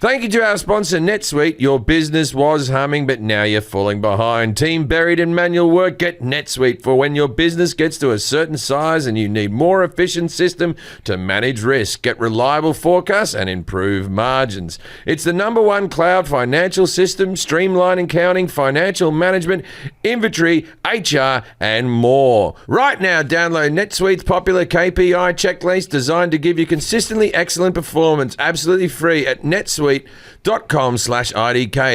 Thank you to our sponsor, NetSuite. Your business was humming, but now you're falling behind. Team buried in manual work? Get NetSuite for when your business gets to a certain size and you need more efficient system to manage risk, get reliable forecasts, and improve margins. It's the #1 cloud financial system, streamlining accounting, financial management, inventory, HR, and more. Right now, download NetSuite's popular KPI checklist designed to give you consistently excellent performance, absolutely free at netsuite.com/IDK.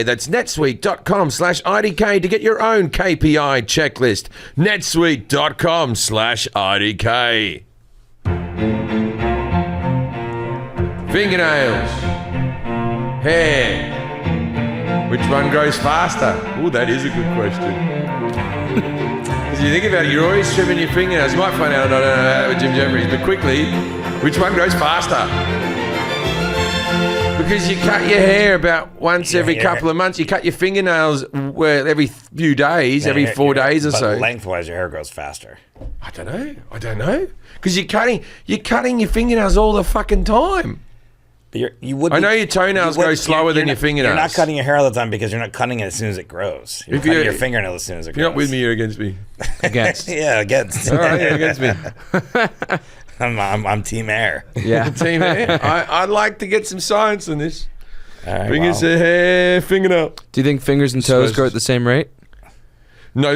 That's netsuite.com/IDK to get your own KPI checklist. netsuite.com/IDK. Fingernails. Hair. Which one grows faster? Oh, that is a good question. Because you think about it, you're always trimming your fingernails. You might find out, I don't know that with Jim Jefferies, but quickly, which one grows faster? Because you cut your hair about once every couple of months. You cut your fingernails every few days, every 4 days or so. Lengthwise, your hair grows faster. I don't know. Because you're cutting your fingernails all the fucking time. But you would. I know your toenails go slower than your fingernails. You're not cutting your hair all the time because you're not cutting it as soon as it grows. You're cutting your fingernail as soon as it grows. You're not with me, you're against me. Against. Yeah, against. All right, yeah, against me. I'm team hair. Yeah. Team hair. I'd like to get some science in this. All right, Fingers, hair, fingernail. Do you think fingers and toes grow at the same rate? No, I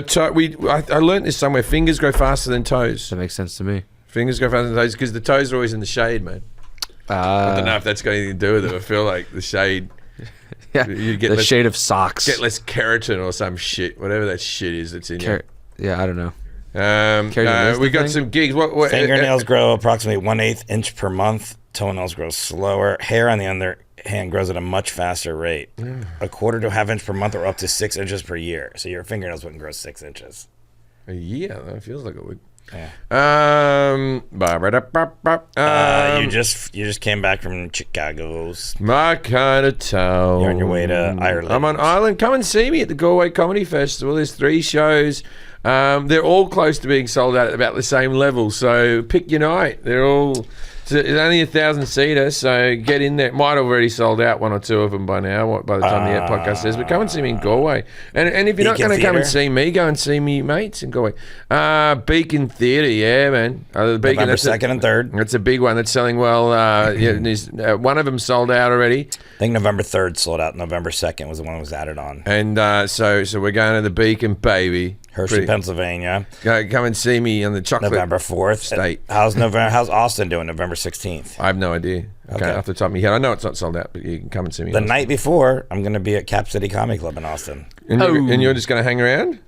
learned this somewhere. Fingers grow faster than toes. That makes sense to me. Fingers grow faster than toes because the toes are always in the shade, man. I don't know if that's got anything to do with it. I feel like the shade. Yeah, you get the shade of socks. Get less keratin or some shit, whatever that shit is that's in you. Yeah, I don't know. We got some gigs. What, Fingernails grow approximately 1/8 inch per month. Toenails grow slower. Hair, on the other hand, grows at a much faster rate. A 1/4 to 1/2 inch per month, or up to 6 inches per year. So your fingernails wouldn't grow 6 inches. A year? That feels like it would. Yeah. You just came back from Chicago's. My kind of town. You're on your way to Ireland. I'm on Ireland. Come and see me at the Galway Comedy Festival. There's 3 shows. They're all close to being sold out at about the same level. So pick your night. They're all. It's only 1,000-seater, so get in there. Might have already sold out 1 or 2 of them by now, by the time the podcast says. But come and see me in Galway. And if you're not going to come and see me, go and see me mates in Galway. Beacon Theatre, yeah, man. Beacon, November 2nd and 3rd. That's a big one. That's selling well. One of them sold out already. I think November 3rd sold out. November 2nd was the one that was added on. And so we're going to the Beacon, baby. Hershey, Pennsylvania. Come and see me on the chocolate. November 4th. State. How's Austin doing November 16th? I have no idea. Okay. Off the top of my head. I know it's not sold out, but you can come and see me. The night before, I'm going to be at Cap City Comedy Club in Austin. And you're just going to hang around?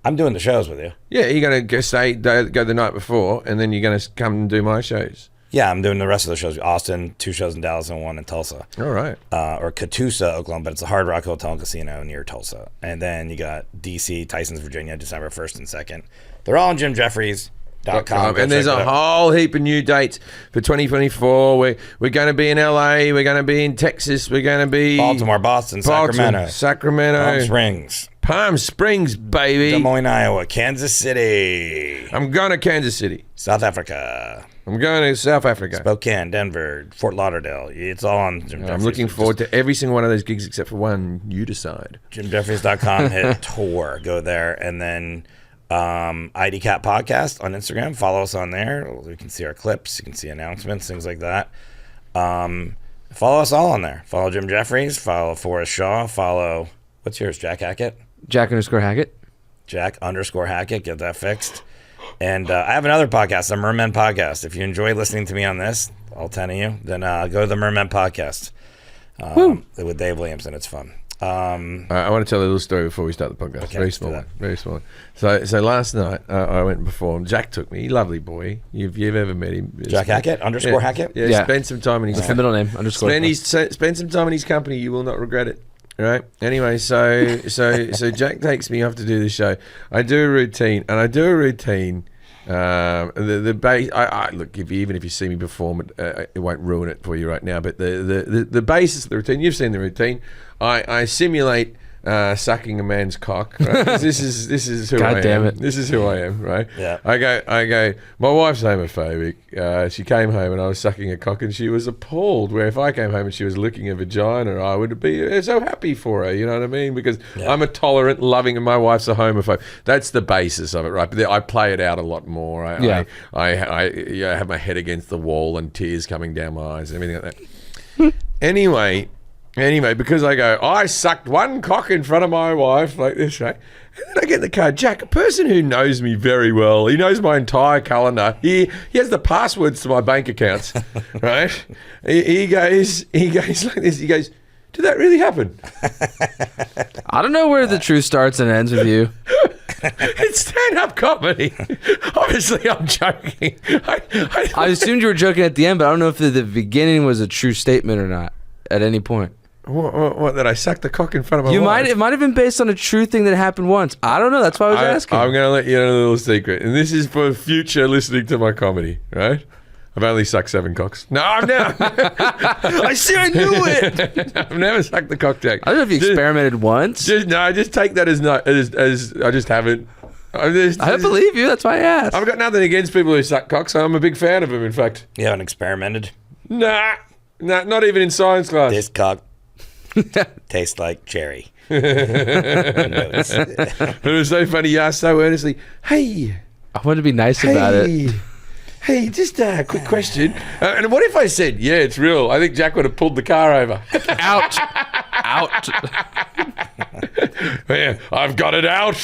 I'm doing the shows with you. Yeah, you're going to go the night before, and then you're going to come and do my shows. Yeah, I'm doing the rest of the shows. Austin, 2 shows in Dallas, and 1 in Tulsa. All right. Or Catoosa, Oklahoma, but it's a Hard Rock Hotel and Casino near Tulsa. And then you got DC, Tysons, Virginia, December 1st and 2nd. They're all on JimJefferies.com. And there's a whole heap of new dates for 2024. We're going to be in LA. We're going to be in Texas. We're going to be Baltimore, Boston, Sacramento, Palm Springs, baby, Des Moines, Iowa, Kansas City. I'm going to Kansas City, South Africa. I'm going to South Africa. Spokane, Denver, Fort Lauderdale. It's all on Jim Jefferies. I'm looking forward to every single one of those gigs except for one. You decide. JimJefferies.com, hit tour. Go there. And then IDCat Podcast on Instagram. Follow us on there. You can see our clips. You can see announcements, things like that. Follow us all on there. Follow Jim Jefferies. Follow Forrest Shaw. Follow, what's yours, Jack Hackett? Jack_Hackett. Jack_Hackett. Get that fixed. And I have another podcast, the Mermen Podcast. If you enjoy listening to me on this, all 10 of you, then go to the Mermen Podcast with Dave Williamson. It's fun. I want to tell a little story before we start the podcast. Okay, Very small one. Very small one. So last night I went and performed. Jack took me. Lovely boy. You've ever met him? Jack Hackett _Hackett. Yeah. Spend some time in his. That's the middle name. Spend some time in his company. You will not regret it. Right. Anyway, so Jack takes me off to do the show. I do a routine. The base. Look. Even if you see me perform, it won't ruin it for you right now. But the basis of the routine. You've seen the routine. I simulate sucking a man's cock. Right? 'Cause this is who I am. God damn it. This is who I am, right? Yeah. I go. My wife's homophobic. She came home and I was sucking a cock, and she was appalled. Where if I came home and she was licking a vagina, I would be so happy for her. You know what I mean? Because I'm a tolerant, loving, and my wife's a homophobe. That's the basis of it, right? But I play it out a lot more. I have my head against the wall and tears coming down my eyes, and everything like that. Anyway, because I sucked one cock in front of my wife like this, right? And then I get in the car. Jack, a person who knows me very well, he knows my entire calendar. He has the passwords to my bank accounts, right? He goes like this. He goes, did that really happen? I don't know where the truth starts and ends with you. It's stand-up comedy. Obviously, I'm joking. I assumed you were joking at the end, but I don't know if the beginning was a true statement or not at any point. What that I sucked the cock in front of my wife? It might have been based on a true thing that happened once. I don't know. That's why I was asking. I'm going to let you know a little secret, and this is for future listening to my comedy, right? I've only sucked 7 cocks. No, I've never. I see, I knew it. I've never sucked the cock, Jack. I don't know if you experimented once. Just take that as I just haven't. I believe you. That's why I asked. I've got nothing against people who suck cocks. I'm a big fan of them, in fact. You haven't experimented? Nah, not even in science class. This cock tastes like cherry. But it was so funny. You asked so earnestly, hey. I wanted to be nice about it. Hey, just a quick question. And what if I said, yeah, it's real? I think Jack would have pulled the car over. Out. Yeah, I've got it out.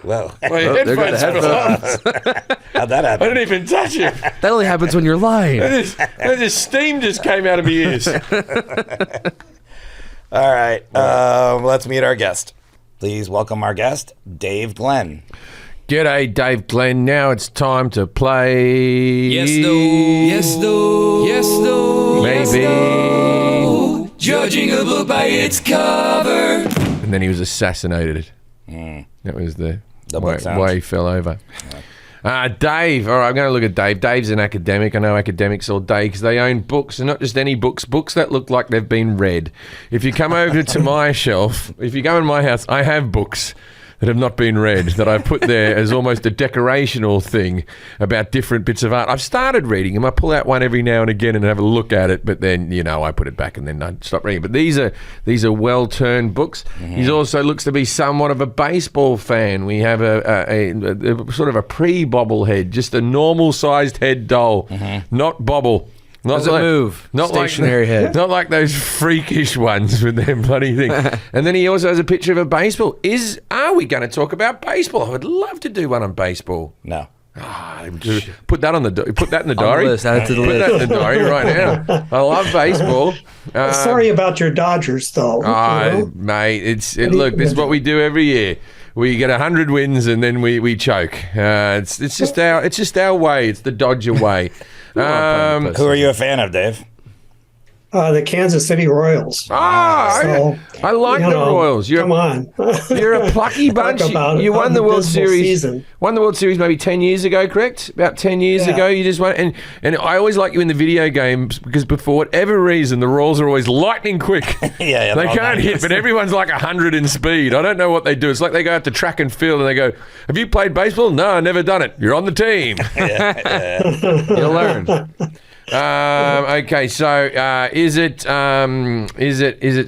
Whoa. My there go the headphones fell off. How'd that I happen? didn't even touch it. That only happens when you're lying. This steam just came out of my ears. All right. Let's meet our guest. Please welcome our guest, Dave Glenn. G'day, Dave Glenn. Now it's time to play. Yes, no. Yes, no. Yes, no. Maybe. Yes, no. Judging a book by its cover. And then he was assassinated. That was the way he fell over. Dave. All right, I'm going to look at Dave. Dave's an academic. I know academics all day because they own books, and not just any books, books that look like they've been read. If you come over to my shelf, if you go in my house, I have books that have not been read, that I put there as almost a decorational thing about different bits of art. I've started reading them. I pull out one every now and again and have a look at it, but then, I put it back and then I stop reading. But these are well-turned books. Mm-hmm. He also looks to be somewhat of a baseball fan. We have a sort of a pre-bobblehead, just a normal-sized head doll, not bobble. Not Doesn't move. Not stationary head. Not like those freakish ones with their bloody thing. And then he also has a picture of a baseball. Are we going to talk about baseball? I would love to do one on baseball. No. Put that in the diary. List, add it to the Put that in the diary right now. I love baseball. Sorry about your Dodgers, though. Mate, look, this is what we do every year. We get 100 wins and then we choke. It's just our way. It's the Dodger way. Who are you a fan of, Dave? The Kansas City Royals. I like the Royals. Come on. You're a plucky bunch. You won the World Series. Season. Won the World Series maybe 10 years ago, correct? About 10 years ago, you just won. And I always like you in the video games because for whatever reason, the Royals are always lightning quick. Yeah, they can't hit, but everyone's like 100 in speed. I don't know what they do. It's like they go out to track and field and they go, "Have you played baseball?" "No, I've never done it." "You're on the team." You'll learn. Okay, so is it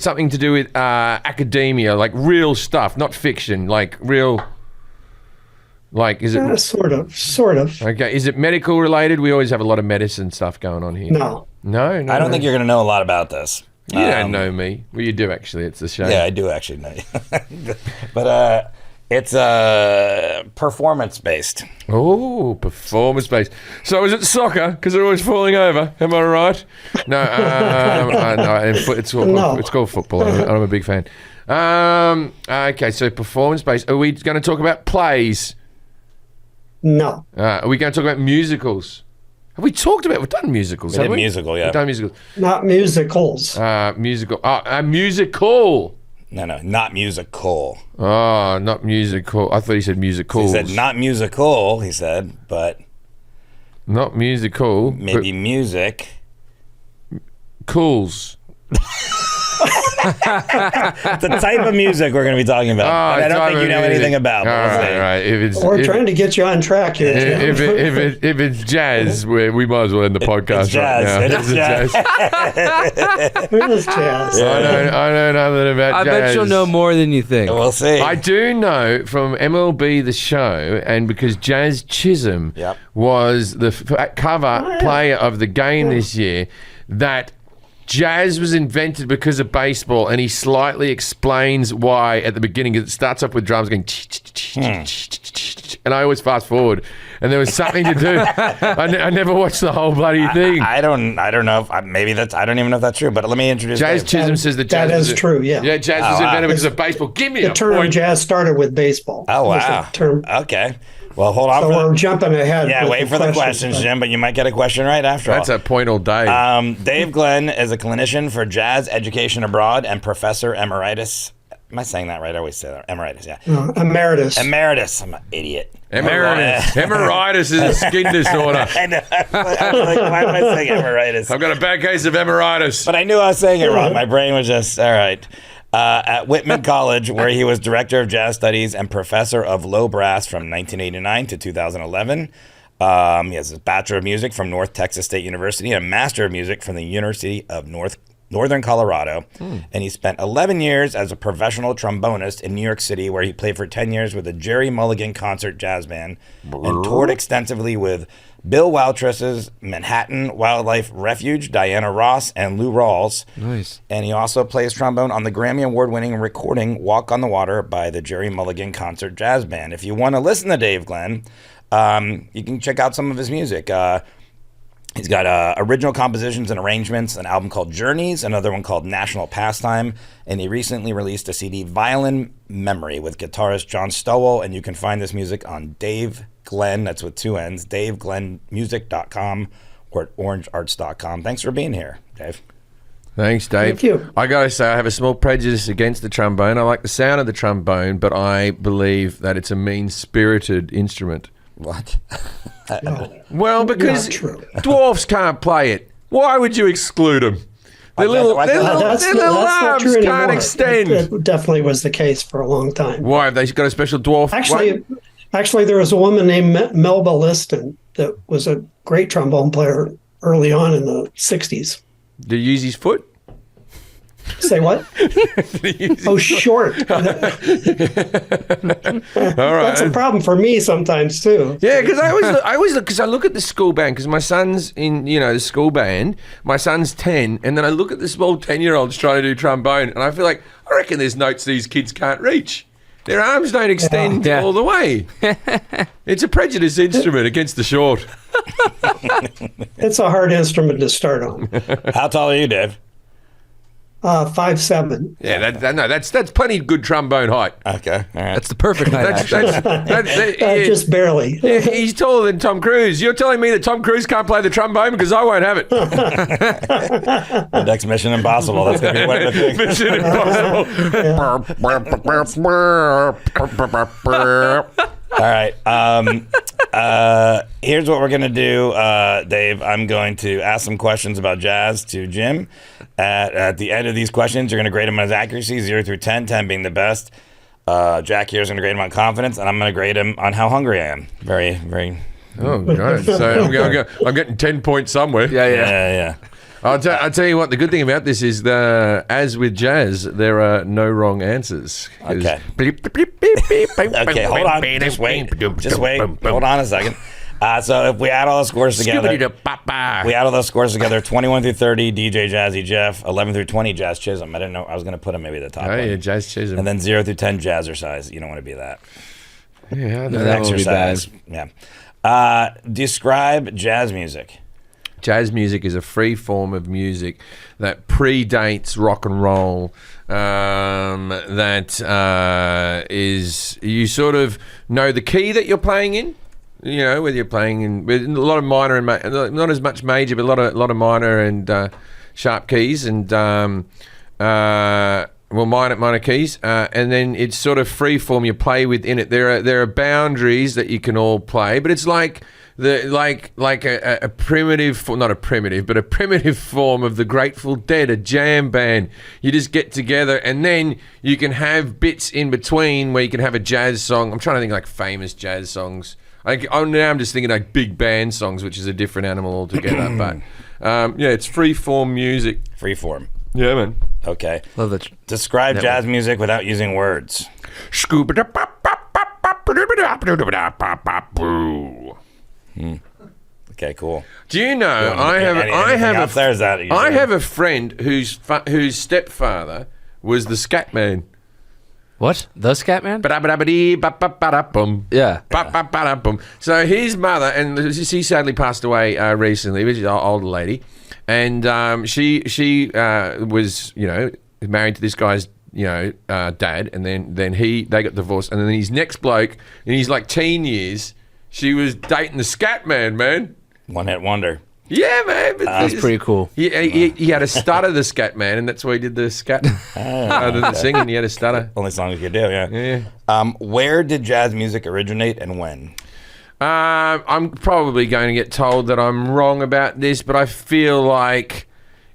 something to do with academia, like real stuff, not fiction, like real? Like, is it sort of? Okay, is it medical related? We always have a lot of medicine stuff going on here. No. I don't think you're going to know a lot about this. You don't know me. Well, you do actually. It's a shame. Yeah, I do actually know you. But it's performance-based. Oh, performance-based. So is it soccer? Because they're always falling over. Am I right? No, it's called football. I'm a big fan. Okay, so performance-based. Are we going to talk about plays? No. Are we going to talk about musicals? Have we talked about? We've done musicals. We did musical, yeah. We've done musicals. Not musicals. Musical. A musical. No, not musical. Oh, not musical. I thought he said musicals. He said not musical, he said, but... Not musical. Maybe music. Cools. The type of music we're going to be talking about. And I don't think you know anything about. But we'll see. Right. We're trying to get you on track here, Jim. If it's jazz, we might as well end the podcast It's jazz. right now. It is jazz. It is jazz. I know nothing about I jazz. bet you'll know more than you think. We'll see. I do know from MLB The Show, and because Jazz Chisholm Yep. was the cover player of the game this year, that jazz was invented because of baseball, and he slightly explains why at the beginning. It starts off with drums going, and I always fast forward, and there was something to do. I never watched the whole bloody thing. I don't know if maybe that's. I don't even know if that's true. But let me introduce Jazz Dave. Chisholm says that jazz That is was true, yeah. Yeah, jazz was invented because of baseball. Give me The a term point. jazz started with baseball. Oh Was wow. the term. Okay. Well, hold on. So for we're jumping ahead. yeah, with wait for the questions, but- Jim. But you might get a question right after That's all. a point all day. Dave Glenn is a clinician for jazz education abroad and professor emeritus. Am I saying that right? I always say that. Emeritus, yeah. Emeritus. Emeritus. I'm an idiot. Emeritus. Emeritus is a skin disorder. I know. I was like, why am I saying emeritus? I've got a bad case of emeritus. But I knew I was saying it wrong. My brain was just, all right. At Whitman College, where he was director of jazz studies and professor of low brass from 1989 to 2011. He has his Bachelor of Music from North Texas State University and a Master of Music from the University of Northern Colorado. And he spent 11 years as a professional trombonist in New York City, where he played for 10 years with the Jerry Mulligan Concert Jazz Band and toured extensively with Bill Waltress's Manhattan Wildlife Refuge, Diana Ross, and Lou Rawls. Nice. And he also plays trombone on the Grammy Award-winning recording Walk on the Water by the Jerry Mulligan Concert Jazz Band. If you want to listen to Dave Glenn, you can check out some of his music. He's got original compositions and arrangements, an album called Journeys, another one called National Pastime, and he recently released a CD, Violin Memory, with guitarist John Stowell, and you can find this music on Dave Glenn, that's with two N's, DaveGlennMusic.com or at OrangeArts.com. Thanks for being here, Dave. Thanks, Dave. Thank you. I gotta say, I have a small prejudice against the trombone. I like the sound of the trombone, but I believe that it's a mean-spirited instrument. What? Well, because Not true. dwarfs can't play it. Why would you exclude them? Their little That's little not arms true can't anymore. extend. It definitely was the case for a long time. Why have they got a special dwarf? Actually, there was a woman named Melba Liston that was a great trombone player early on in the 60s. Do you use his foot? Say what? Oh, short. All right. That's a problem for me sometimes, too. Yeah, because I always look because I look at the school band because my son's in the school band. My son's 10, and then I look at the small 10-year-olds trying to do trombone, and I feel like I reckon there's notes these kids can't reach. Their arms don't extend Yeah. all the way. It's a prejudiced instrument against the short. It's a hard instrument to start on. How tall are you, Dave? 5'7". Yeah, that's plenty good trombone height. Okay, all right. That's the perfect height, actually. Just barely. Yeah, he's taller than Tom Cruise. You're telling me that Tom Cruise can't play the trombone because I won't have it. The next Mission Impossible. That's going to be one of the things. Mission Impossible. All right. Here's what we're going to do, Dave. I'm going to ask some questions about jazz to Jim. At the end of these questions, you're going to grade him on his accuracy, 0 through 10, 10 being the best. Jack here is going to grade him on confidence, and I'm going to grade him on how hungry I am. Very, very. Oh, God. So I'm getting 10 points somewhere. Yeah. I'll tell you what, the good thing about this is, as with jazz, there are no wrong answers. Okay. Okay, Okay, hold on. Just wait. Hold on a second. So if we add all the scores together, we add all those scores together, 21 through 30, DJ Jazzy Jeff, 11 through 20, Jazz Chisholm. I didn't know. I was going to put him maybe at the top. Oh, yeah, one. Jazz Chisholm. And then 0 through 10, Jazzercise. You don't want to be that. Yeah, No, that would be bad. Exercise. Yeah. Describe jazz music. Jazz music is a free form of music that predates rock and roll. Is you sort of know the key that you're playing in. You know, whether you're playing in with a lot of minor and not as much major, but a lot of minor and sharp keys and minor keys, and then it's sort of free form. You play within it. There are boundaries that you can all play, but it's like like a primitive, not a primitive, but a primitive form of the Grateful Dead, a jam band. You just get together, and then you can have bits in between where you can have a jazz song. I'm trying to think like famous jazz songs. Now I'm just thinking like big band songs, which is a different animal altogether. But yeah, it's free form music. Free form. Yeah, man. Okay. Love that. Describe jazz music without using words. Okay, cool. Do you know? I have a friend whose stepfather was the scat man. What? The Scat Man? Yeah. Yeah. So his mother, and she sadly passed away recently, which is an older lady, and she was, you know, married to this guy's, you know, dad, and then they got divorced, and then his next bloke, in his like teen years, she was dating the Scat Man, man. One hit wonder. Yeah, man. That's pretty cool. He had a stutter, the Scat Man, and that's why he did the scat. Other than singing, he had a stutter. Only song you could do, yeah. Yeah. Where did jazz music originate and when? I'm probably going to get told that I'm wrong about this, but I feel like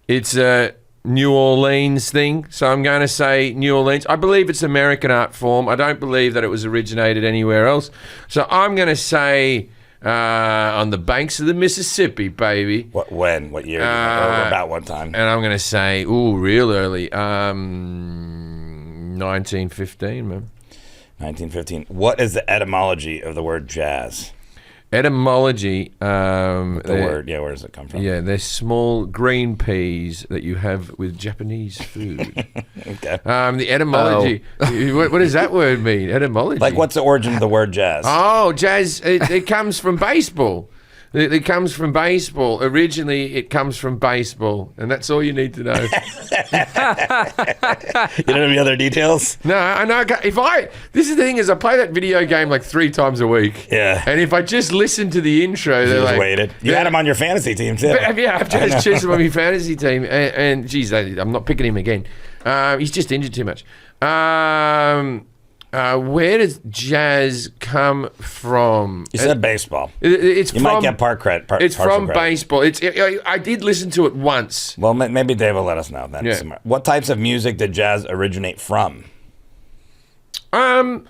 it's a New Orleans thing. So I'm going to say New Orleans. I believe it's American art form. I don't believe that it was originated anywhere else. So I'm going to say on the banks of the Mississippi, baby. When? What year? Or about what time? And I'm going to say, real early. 1915, man. 1915. What is the etymology of the word jazz? Etymology. The word, yeah, where does it come from? Yeah, they're small green peas that you have with Japanese food. Okay. The etymology. What does that word mean? Etymology. Like, what's the origin of the word jazz? Oh, jazz. It comes from baseball. It comes from baseball. Originally, it comes from baseball, and that's all you need to know. You don't have any other details? No, I know. This is the thing is, I play that video game like 3 times a week. Yeah. And if I just listen to the intro, You they're just like, waited. You had him on your fantasy team, too. Yeah, I've just chosen on my fantasy team, and geez, I'm not picking him again. He's just injured too much. Where does jazz come from? You said baseball. It's You from, might get part credit. It's from credit. baseball. I did listen to it once. Well, maybe Dave will let us know then. Yeah. What types of music did jazz originate from? I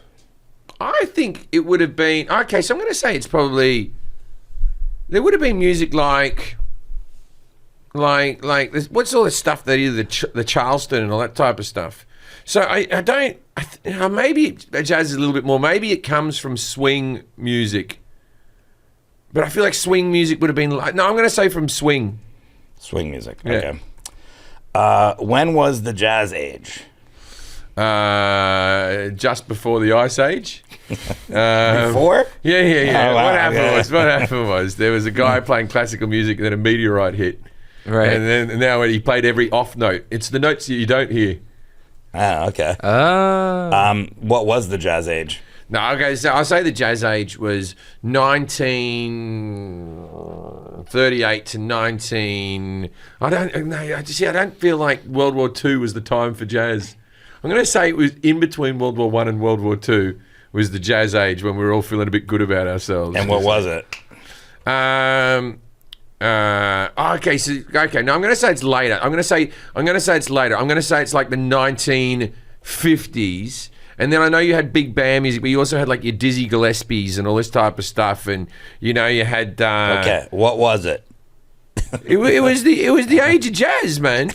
think it would have been okay. So I'm going to say it's probably there would have been music like what's all the stuff that either the Charleston and all that type of stuff. So maybe jazz is a little bit more. Maybe it comes from swing music, but I feel like swing music would have been like. No, I'm going to say from swing. Swing music. Yeah. Okay. When was the jazz age? Just before the Ice Age. Before? Yeah. Oh, wow, What happened was there was a guy playing classical music, and then a meteorite hit, Right. and now he played every off note. It's the notes that you don't hear. Ah, okay. What was the jazz age? No, okay, so I'll say the jazz age was 1938 to 19. I don't feel like World War II was the time for jazz. I'm going to say it was in between World War I and World War II was the jazz age when we were all feeling a bit good about ourselves. And what was it? Okay. No, I'm going to say it's later. I'm going to say it's later. I'm going to say it's like the 1950s. And then I know you had big band music, but you also had like your Dizzy Gillespie's and all this type of stuff. And you know you had. Okay, what was it? It was the age of jazz, man.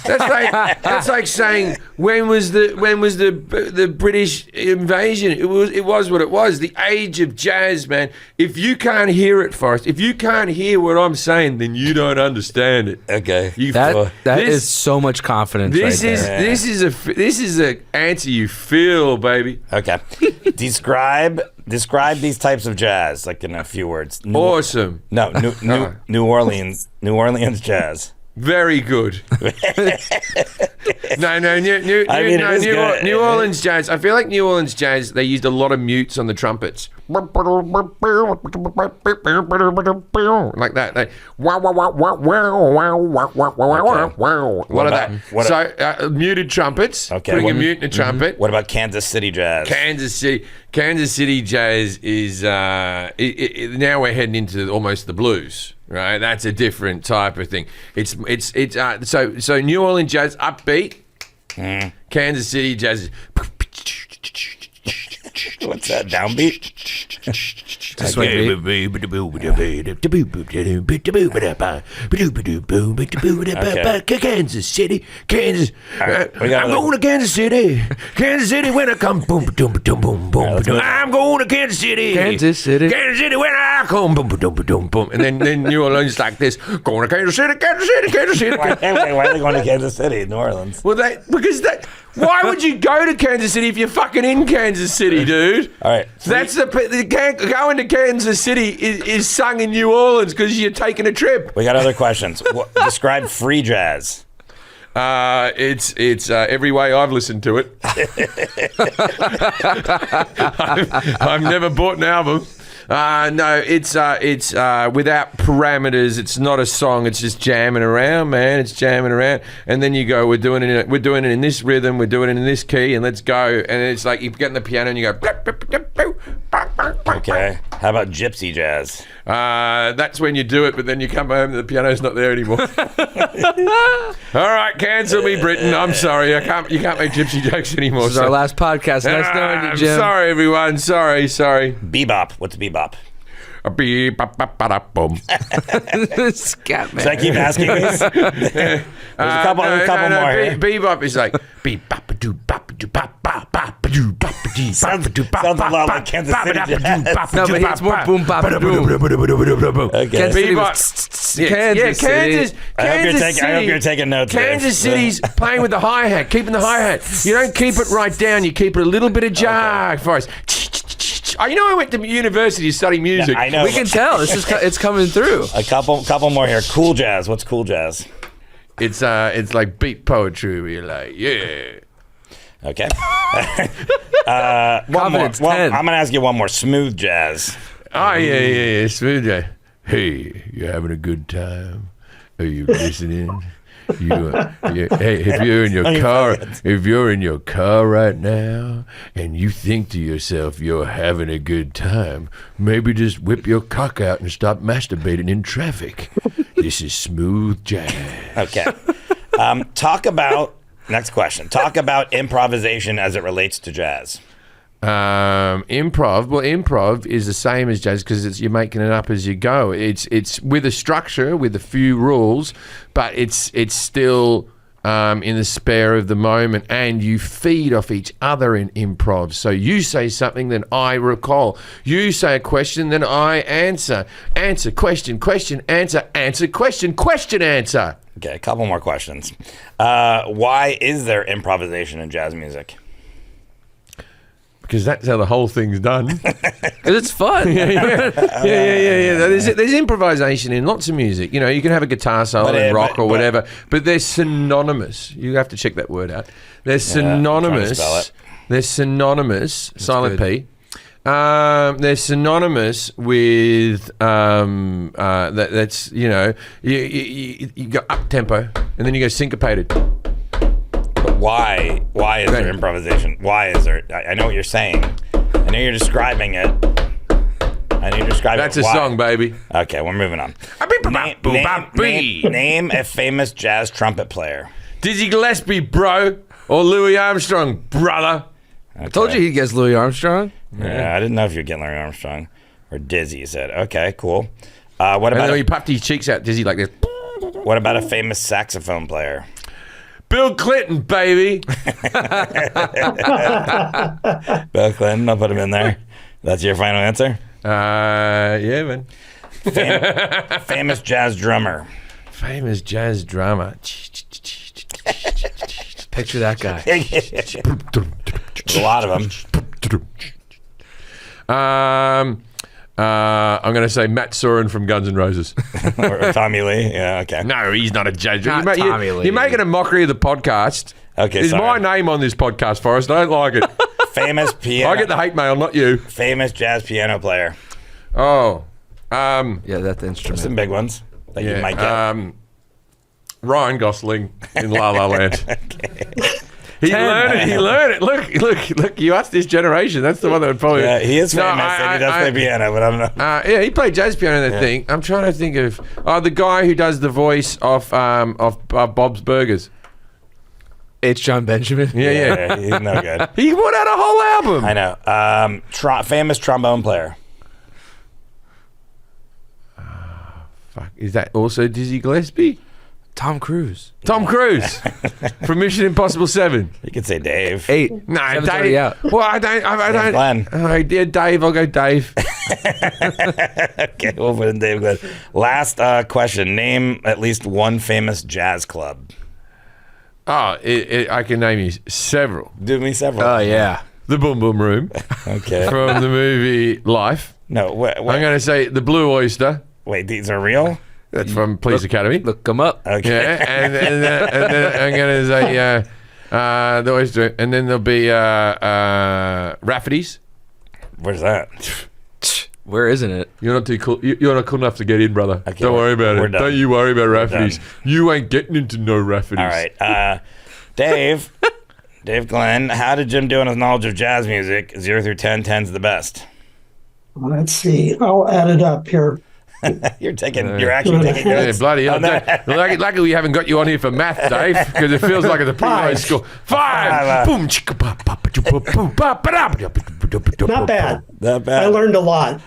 That's like saying when was the British invasion? It was what it was. The age of jazz, man. If you can't hear it, Forrest, if you can't hear what I'm saying, then you don't understand it. Okay, That is so much confidence. This right is there. this is a answer you feel, baby. Okay. Describe these types of jazz, like in a few words. Awesome. No, New Orleans jazz. Very good. No, New Orleans jazz. I feel like New Orleans jazz, they used a lot of mutes on the trumpets. Like that. Like, wow, wow, wow, wow, wow, wow, wow, wow, wow. A lot of that. So, muted trumpets. Okay. Putting a mute in a trumpet. What about Kansas City jazz? Kansas City jazz is now we're heading into almost the blues, right? That's a different type of thing. So New Orleans jazz upbeat. Kansas City jazz is what's that, downbeat? Just wait, wait. Kansas City, Kansas. Right, I'm going to Kansas City. Kansas City when I come. Boom, boom, boom, boom, boom. I'm going to Kansas City. Kansas City. Kansas City when I come. Boom, boom, boom, boom. And then New Orleans like this. Going to Kansas City, Kansas City, Kansas City. Why are they going to Kansas City, New Orleans? Well, why would you go to Kansas City if you're fucking in Kansas City, dude? All right. That's going to Kansas City is sung in New Orleans because you're taking a trip. We got other questions. Describe free jazz. It's every way I've listened to it. I've never bought an album. No, it's without parameters. It's not a song. It's just jamming around, man. It's jamming around, and then you go, we're doing it in this rhythm, we're doing it in this key, and let's go. And it's like you get on the piano and you go. Okay. How about gypsy jazz? That's when you do it, but then you come home and the piano's not there anymore. All right, cancel me, Britain. I'm sorry, you can't make gypsy jokes anymore. This is our last podcast. Nice knowing you, Jim. I'm sorry, everyone. Sorry. Bebop. What's bebop? Boom. Scat man. Should I keep asking these? There's a couple more here. Bebop is like Sounds a lot like Kansas City jazz. No, but it's more boom bop boom. Okay. Kansas City Bebop. was Kansas City. I hope you're taking notes. Kansas Dave. City's playing with the hi-hat, keeping the hi-hat. You don't keep it right down, you keep it a little bit ajar for us. Oh, you know, I went to university to study music. I know. We can tell. It's coming through. A couple more here. Cool jazz. What's cool jazz? It's like beat poetry where you're like, yeah. Okay. One more. Confidence, Well, 10. I'm going to ask you one more. Smooth jazz. Oh, yeah. Smooth jazz. Hey, you having a good time? Are you listening? Hey, if you're in your car right now and you think to yourself you're having a good time, maybe just whip your cock out and stop masturbating in traffic. This is smooth jazz. Okay. Next question. Talk about improvisation as it relates to jazz. Improv is the same as jazz because you're making it up as you go. It's with a structure, with a few rules, but it's still in the spare of the moment, and you feed off each other in improv. So you say something, then I recall. You say a question, then I answer. Answer, question, answer, question, answer. Okay, a couple more questions. Why is there improvisation in jazz music? Because that's how the whole thing's done. Because it's fun. Yeah. There's improvisation in lots of music. You know, you can have a guitar solo in rock or whatever, but they're synonymous. You have to check that word out. They're synonymous. Spell it. They're synonymous. Silent good. P. They're synonymous with that's, you know, you go up tempo and then you go syncopated. Why is there improvisation? Why is there? I know what you're saying. I know you're describing it. That's a song, baby. Okay, we're moving on. Name a famous jazz trumpet player. Dizzy Gillespie, bro, or Louis Armstrong, brother. Okay. I told you he'd guess Louis Armstrong. Yeah, I didn't know if you're getting Louis Armstrong or Dizzy. You said okay, cool. What And about then he puffed his cheeks out, Dizzy, like this. what about a famous saxophone player? Bill Clinton, baby. Bill Clinton. I'll put him in there. That's your final answer. Yeah, man. Famous jazz drummer. Famous jazz drummer. Picture that guy. There's a lot of them. I'm going to say Matt Sorum from Guns N' Roses. or Tommy Lee. Yeah, okay. No, he's not a judge. Not Tommy Lee. You're making a mockery of the podcast. Okay, There's sorry. my name on this podcast, Forrest. I don't like it. Famous piano. I get the hate mail, not you. Famous jazz piano player. Oh. Yeah, that's the instrument. Some big ones that you might get. Ryan Gosling in La La Land. He learned it. He learned it. Look. You asked this generation. That's the one that would probably. Yeah, he is famous and he does play piano, but I don't know. Yeah, he played jazz piano in that thing. I'm trying to think of the guy who does the voice of Bob's Burgers. It's John Benjamin. Yeah. He's no good. He put out a whole album. I know. Famous trombone player. Fuck, is that also Dizzy Gillespie? Tom Cruise. Tom Cruise from Mission Impossible 7. You could say Dave. 8. No, 7's Dave. already out. Well, I don't. Glenn. Yeah, Dave. I'll go Dave. Okay, we'll put in Dave Glenn. Last question. Name at least one famous jazz club. Oh, I can name you several. Do me several. Oh, yeah. The Boom Boom Room Okay. from the movie Life. No, wait. I'm going to say the Blue Oyster. Wait, these are real? That's from Police Academy. Look them up. Okay. Yeah, and then I'm going to say the Oyster, and then there'll be Rafferty's. Where's that? Where isn't it? You're not too cool. You're not cool enough to get in, brother. Okay, Don't worry about we're it. done. Don't you worry about Rafferty's. done. You ain't getting into no Rafferty's. All right. Dave Glenn, how did Jim do on his knowledge of jazz music? 0 through 10, 10's the best. Let's see. I'll add it up here. You're actually taking Yeah, notes. bloody hell. on that. Lucky we haven't got you on here for math, Dave, because it feels like it's a pretty low 5. score. 5! Boom, chicka, ba, ba, ba, ba, boom, ba, ba, da, ba, da, ba, da, ba, da, Not bad. Not bad. I learned a lot.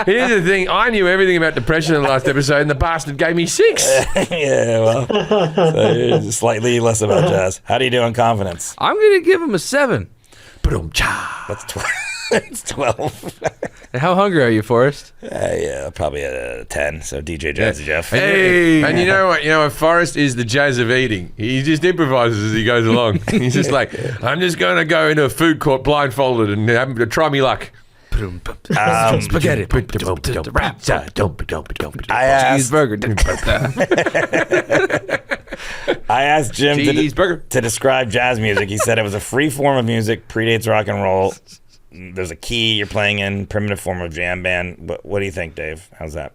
Here's the thing. I knew everything about depression in the last episode, and the bastard gave me 6. Yeah, well, so you're just slightly less about jazz. How do you do on confidence? I'm going to give him a 7. That's 12. It's 12. And how hungry are you, Forrest? Yeah, probably a 10. So DJ Jazzy Jeff. Hey. And you know what? Forrest is the jazz of eating. He just improvises as he goes along. He's just like, I'm just going to go into a food court blindfolded and try me luck. Spaghetti. I asked Cheeseburger. Jim Cheeseburger. to describe jazz music. He said it was a free form of music, predates rock and roll. There's a key you're playing in, primitive form of jam band. What do you think, Dave? How's that?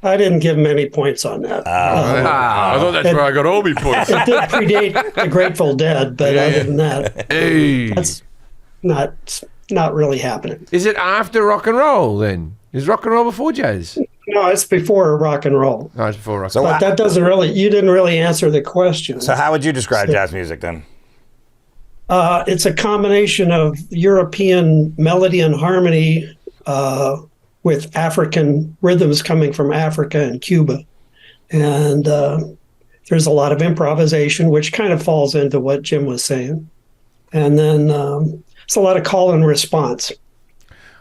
I didn't give him any points on that. I thought that's where I got all my points. It did predate the Grateful Dead, but other than that, Hey. that's not really happening. Is it after rock and roll then? Is rock and roll before jazz? No, it's before rock and roll. No, it's before rock. So, But that doesn't really, you didn't really answer the question. so how would you describe jazz music then? It's a combination of European melody and harmony with African rhythms coming from Africa and Cuba. And there's a lot of improvisation, which kind of falls into what Jim was saying. And then it's a lot of call and response,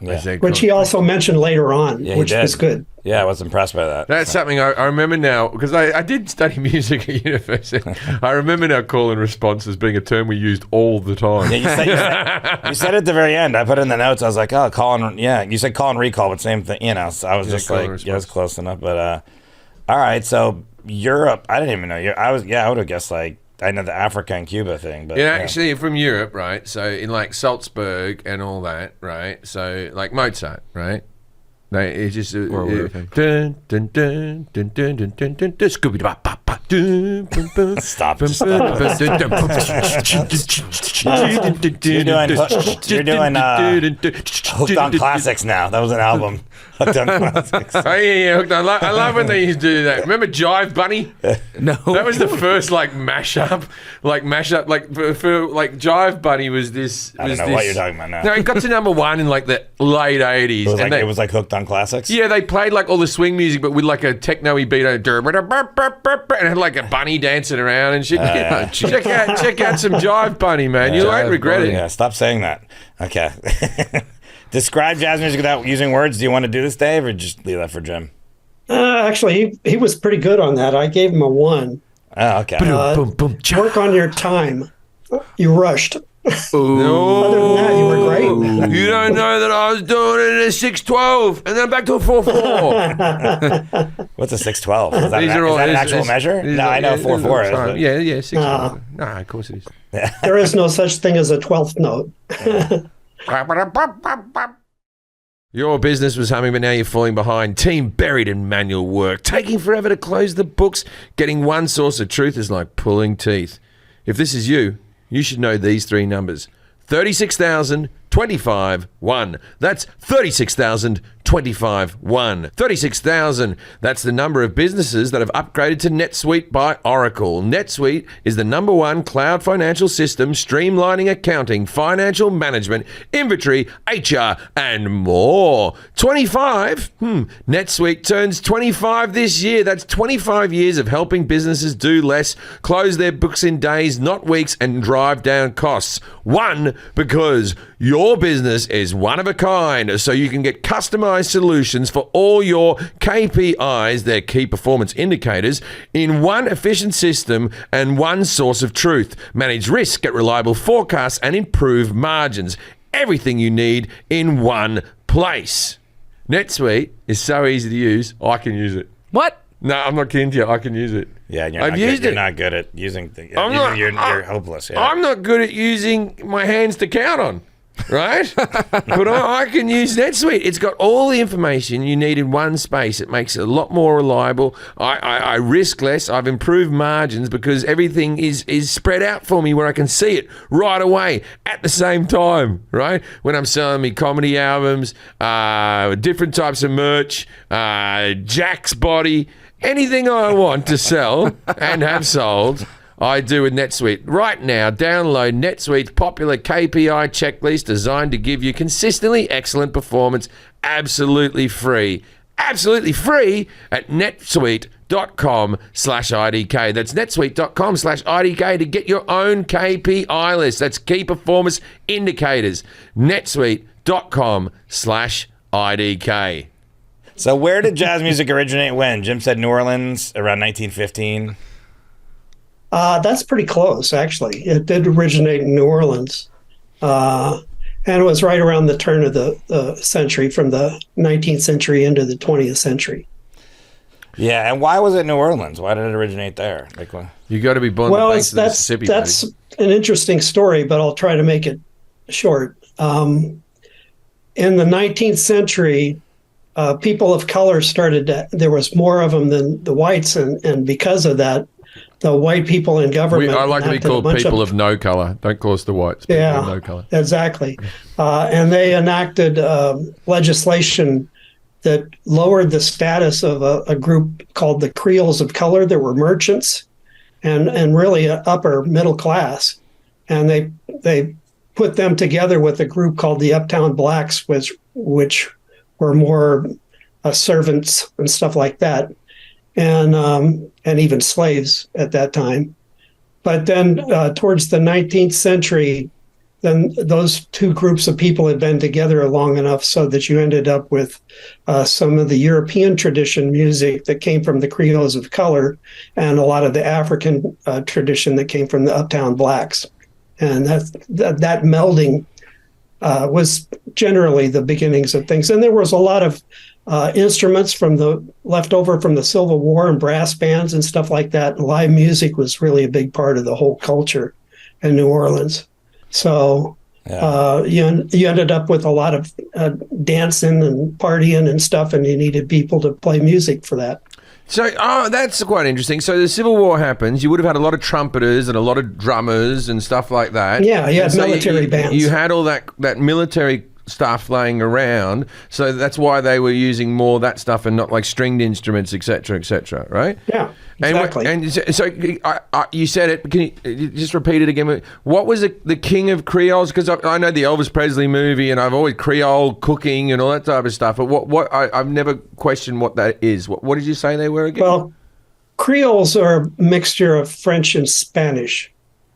which he also mentioned later on, Yeah, he which did. was good. Yeah, I was impressed by that. That's something I remember now, because I did study music at university. I remember now call and response as being a term we used all the time. Yeah, you said it at the very end. I put it in the notes. I was like, oh, call and, yeah, you said call and recall, but same thing, So I was just call and like, yeah, response. it's close enough. But, all right, so Europe, I didn't even know. I would have guessed, like, I know the Africa and Cuba thing, but Yeah, actually, from Europe, right? So in like Salzburg and all that, right? So like Mozart, right? It's just World War dun dun dun dun dun dun dun dun dun Scooby ba ba ba dun bum bum Stop. bum bum bum dun dun You're doing Hooked on Classics now. That was an album. Hooked on Classics. Oh yeah, Hooked on. I love when they used to do that. Remember Jive Bunny? No. That was the first like mashup, like for like Jive Bunny was this. I don't know what you're talking about now. No, it got to number 1 in like the late 80s. It was like Hooked on Classics? Yeah, they played like all the swing music, but with like a techno-y beat on it, and had like a bunny dancing around and shit. Check out some Jive Bunny, man. You won't regret it. Yeah, stop saying that. Okay. Describe jazz music without using words. Do you want to do this, Dave, or just leave that for Jim? Actually, he was pretty good on that. I gave him a 1. Oh, okay. Work on your time. You rushed. Other than that, you were great. You don't know that I was doing it in a 612 and then back to a 4/4. What's a 6/12? Is that, These an, are is all- that an it's- actual it's- measure? it's No, like- I know 4/4 is. fine. But Yeah, 612. No, of course it is. There is no such thing as a 12th note. Your business was humming, but now you're falling behind. Team buried in manual work, taking forever to close the books. Getting one source of truth is like pulling teeth. If this is you, you should know these three numbers. 36,025 1. That's 36,025 1. 36,000. That's the number of businesses that have upgraded to NetSuite by Oracle. NetSuite is the #1 cloud financial system, streamlining accounting, financial management, inventory, HR, and more. 25. NetSuite turns 25 this year. That's 25 years of helping businesses do less, close their books in days, not weeks, and drive down costs. 1, because your business is one of a kind, so you can get customized solutions for all your KPIs, their key performance indicators, in one efficient system and one source of truth. Manage risk, get reliable forecasts, and improve margins. Everything you need in one place. NetSuite is so easy to use, I can use it. What? No, I'm not kidding you. I can use it. yeah, and you're, I've not used good, it. you're not good at using things. I'm not- You're hopeless. Yeah. I'm not good at using my hands to count on, right? But I can use NetSuite. It's got all the information you need in one space. It makes it a lot more reliable. I risk less. I've improved margins because everything is spread out for me where I can see it right away at the same time, right? When I'm selling me comedy albums, different types of merch, Jack's body, anything I want to sell and have sold, I do with NetSuite. Right now, download NetSuite's popular KPI checklist designed to give you consistently excellent performance absolutely free. Absolutely free at netsuite.com/IDK. That's netsuite.com/IDK to get your own KPI list. That's key performance indicators. netsuite.com/IDK. So where did jazz music originate when? Jim said New Orleans around 1915. That's pretty close, actually. It did originate in New Orleans. And it was right around the turn of the century, from the 19th century into the 20th century. Yeah, and why was it New Orleans? Why did it originate there? Like, what? You got to be born Well, the banks of the that's Mississippi. that's buddy. an interesting story, but I'll try to make it short. In the 19th century, people of color there was more of them than the whites, and because of that, the white people in government. I like to be enacted a called bunch people of no color. Don't call us the whites. People Yeah, of no color. exactly. And they enacted legislation that lowered the status of a group called the Creoles of Color. That were merchants and really upper middle class. And they put them together with a group called the Uptown Blacks, which were more servants and stuff like that. And even slaves at that time. But then towards the 19th century, then those two groups of people had been together long enough so that you ended up with some of the European tradition music that came from the Creoles of Color and a lot of the African tradition that came from the Uptown Blacks. And that melding was generally the beginnings of things. And there was a lot of instruments left over from the Civil War and brass bands and stuff like that. And live music was really a big part of the whole culture in New Orleans. So you ended up with a lot of dancing and partying and stuff, and you needed people to play music for that. So, that's quite interesting. So the Civil War happens. You would have had a lot of trumpeters and a lot of drummers and stuff like that. Yeah, you had And so military bands. You had all that military stuff laying around. So that's why they were using more of that stuff and not like stringed instruments, et cetera, right? Yeah, exactly. And so you said it. Can you just repeat it again? What was the king of Creoles? Because I know the Elvis Presley movie, and I've always Creole cooking and all that type of stuff. But I've never questioned what that is. What did you say they were again? Well, Creoles are a mixture of French and Spanish.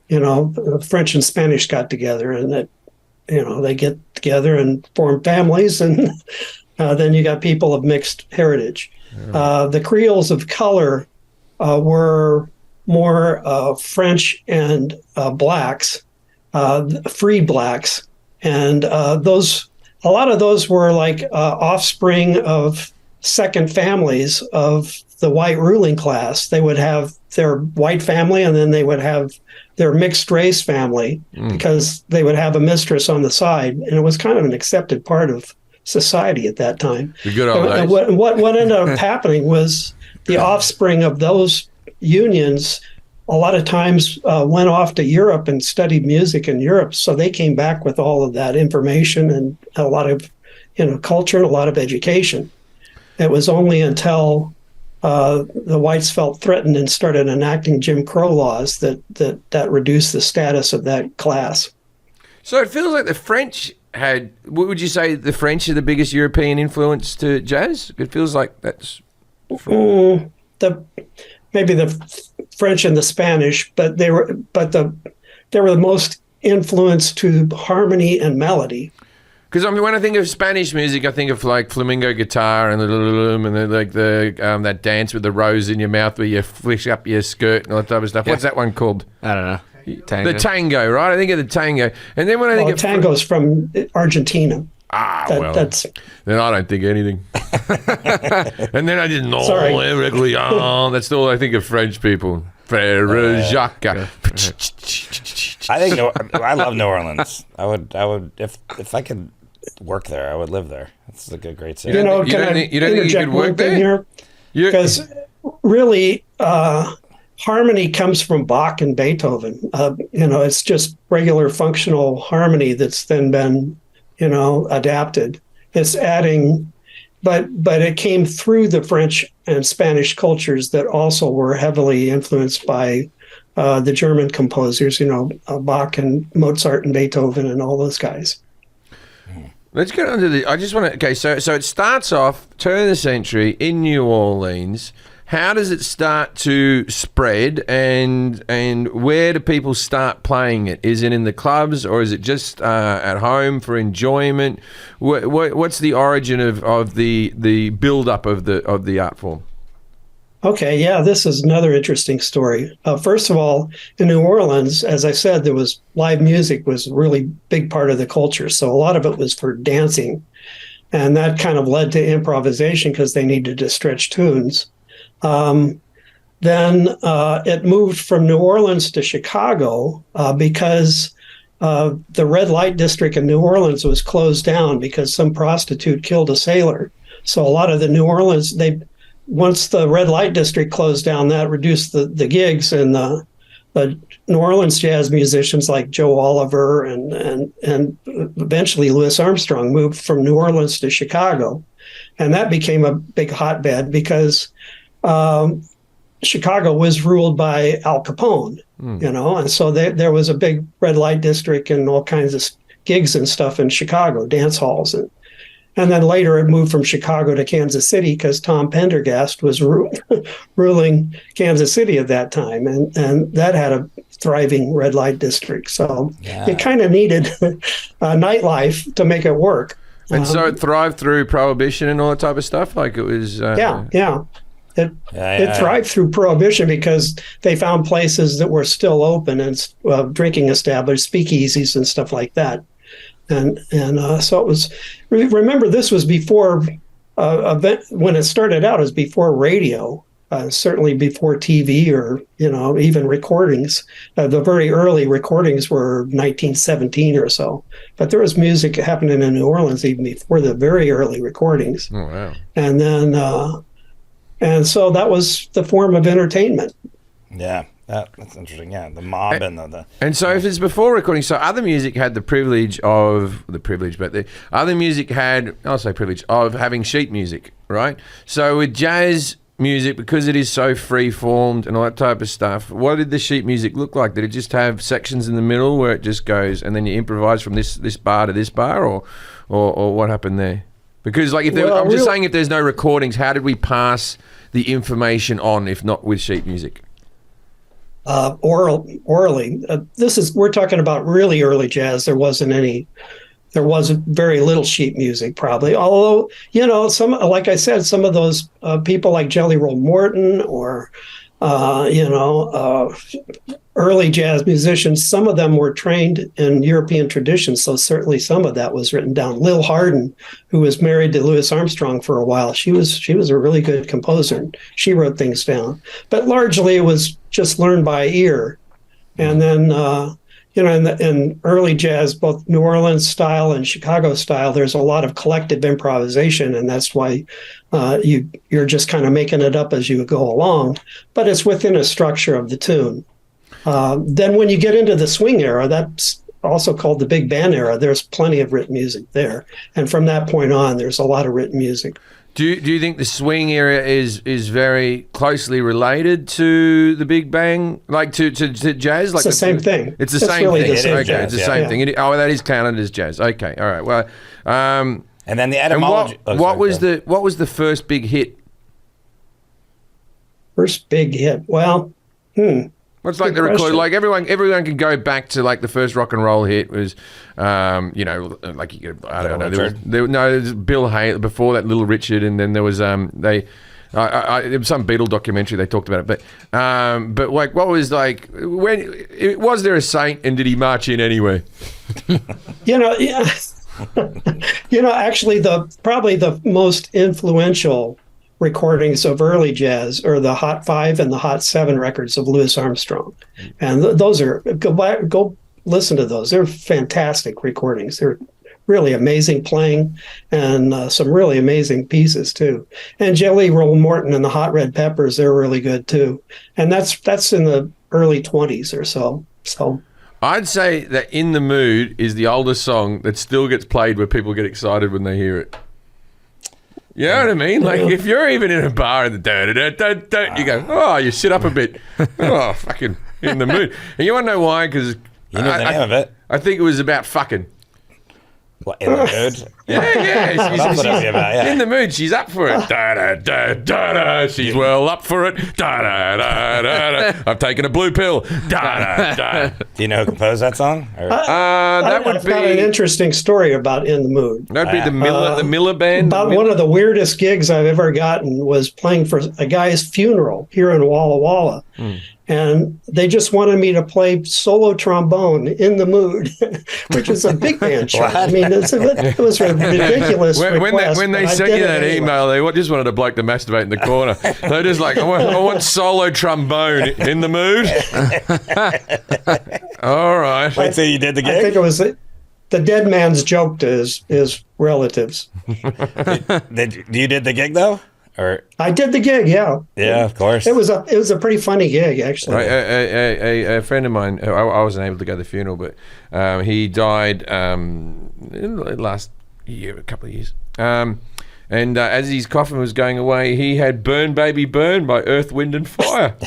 French and Spanish got together, and they get together and form families, and then you got people of mixed heritage. The Creoles of Color were more French and blacks, free blacks, and a lot of those were like offspring of second families of the white ruling class. They would have their white family, and then they would have their mixed race family because they would have a mistress on the side, and it was kind of an accepted part of society at that time. The good old days. And what ended up happening was the offspring of those unions a lot of times went off to Europe and studied music in Europe. So they came back with all of that information and a lot of, culture and a lot of education. It was only until the whites felt threatened and started enacting Jim Crow laws that reduced the status of that class. So it feels like the French would you say the French are the biggest European influence to jazz? It feels like that's... Maybe the French and the Spanish, but they were the most influenced to harmony and melody. Because when I think of Spanish music, I think of like flamenco guitar and the that dance with the rose in your mouth where you flick up your skirt and all that type of stuff. Yeah. What's that one called? I don't know. Tango. The tango, right? I think of the tango, and then when I think of tango's from Argentina. Then I don't think anything. And then I didn't know. Sorry. That's all I think of French people. Frere Jacques. I think I love New Orleans. I would if I could work there, I would live there. It's like a great city. Can I you don't think you interject could one work thing there? here? Because really, harmony comes from Bach and Beethoven. It's just regular functional harmony that's then been, adapted. It's adding, but it came through the French and Spanish cultures that also were heavily influenced by the German composers, Bach and Mozart and Beethoven and all those guys. Let's get on to I just want to... Okay, so it starts off, turn of the century, in New Orleans. How does it start to spread, and where do people start playing it? Is it in the clubs, or is it just at home for enjoyment? What's the origin of the build-up of the art form? Okay, yeah, this is another interesting story. First of all, in New Orleans, as I said, there was live music was a really big part of the culture. So a lot of it was for dancing, and that kind of led to improvisation because they needed to stretch tunes. Then it moved from New Orleans to Chicago because the red light district in New Orleans was closed down because some prostitute killed a sailor. So a lot of the New Orleans, once the red light district closed down, that reduced the gigs, and the New Orleans jazz musicians like Joe Oliver and eventually Louis Armstrong moved from New Orleans to Chicago. And that became a big hotbed because Chicago was ruled by Al Capone, and so there was a big red light district and all kinds of gigs and stuff in Chicago, dance halls. And then later it moved from Chicago to Kansas City because Tom Pendergast was ruling Kansas City at that time. And that had a thriving red light district. So it kind of needed nightlife to make it work. And so it thrived through Prohibition and all that type of stuff? Like it was... It thrived through Prohibition because they found places that were still open and drinking established, speakeasies and stuff like that. And so it was, remember, this was before, when it started out, it was before radio, certainly before TV or, even recordings. The very early recordings were 1917 or so. But there was music happening in New Orleans even before the very early recordings. Oh, wow. And then, and so that was the form of entertainment. Yeah. That's interesting. Yeah, the mob and the and so if it's before recording, so other music had the other music had, I'll say privilege, of having sheet music, right? So with jazz music, because it is so free-formed and all that type of stuff, what did the sheet music look like? Did it just have sections in the middle where it just goes and then you improvise from this bar to this bar, or what happened there? Because like I'm just saying, if there's no recordings, how did we pass the information on if not with sheet music? Orally. We're talking about really early jazz. There wasn't very little sheet music probably. Although, like I said, some of those people like Jelly Roll Morton or Early jazz musicians, some of them were trained in European traditions, so certainly some of that was written down. Lil Hardin, who was married to Louis Armstrong for a while, she was a really good composer. She wrote things down, but largely it was just learned by ear. And then, in early jazz, both New Orleans style and Chicago style, there's a lot of collective improvisation, and that's why you're just kind of making it up as you go along. But it's within a structure of the tune. Then when you get into the swing era, that's also called the big band era, there's plenty of written music there. And from that point on, there's a lot of written music. Do you think the swing era is very closely related to the Big Bang, like to jazz? Like it's the same thing. It's the same really thing. the same Okay, it's the same thing. That is counted as jazz. Okay, all right. Well, and then the etymology. What was the first big hit? First big hit. Well, What's like the record? Like everyone can go back to like the first rock and roll hit was, I don't know. There was Bill Haley before that, Little Richard, and then there was there was some Beatle documentary they talked about it. But like, what was like was there a saint and did he march in anywhere? Actually, probably the most influential recordings of early jazz are the Hot 5 and the Hot 7 records of Louis Armstrong. And those are, go listen to those. They're fantastic recordings. They're really amazing playing and some really amazing pieces too. And Jelly Roll Morton and the Hot Red Peppers, they're really good too. And that's in the early 20s or so. So I'd say that In the Mood is the oldest song that still gets played where people get excited when they hear it. You know what I mean? Like, if you're even in a bar and the you go, oh, you sit up a bit. Oh, fucking In the Mood. And you want to know why? Because you know the name of it. I think it was about fucking. What, In the Mood? Yeah. That's what it'd be about, yeah. In the mood. She's up for it. Da-da-da-da-da. She's well up for it. Da-da-da-da-da. I've taken a blue pill. Da-da-da. Do you know who composed that song? That would I've be got an interesting story about In the Mood. That'd be the Miller Band. About one of the weirdest gigs I've ever gotten was playing for a guy's funeral here in Walla Walla. And they just wanted me to play solo trombone in the mood, which is a big band chart. I mean, it was a ridiculous request. When they sent you that email, they just wanted a bloke to masturbate in the corner. They're just like, I want solo trombone in the mood. All right. Wait, so you did the gig? I think it was the dead man's joke to his relatives. You did the gig though? Or I did the gig, yeah. Yeah, of course. It was a pretty funny gig, actually. A friend of mine, I wasn't able to go to the funeral, but he died last year, a couple of years. And as his coffin was going away, he had "Burn Baby Burn" by Earth, Wind and Fire.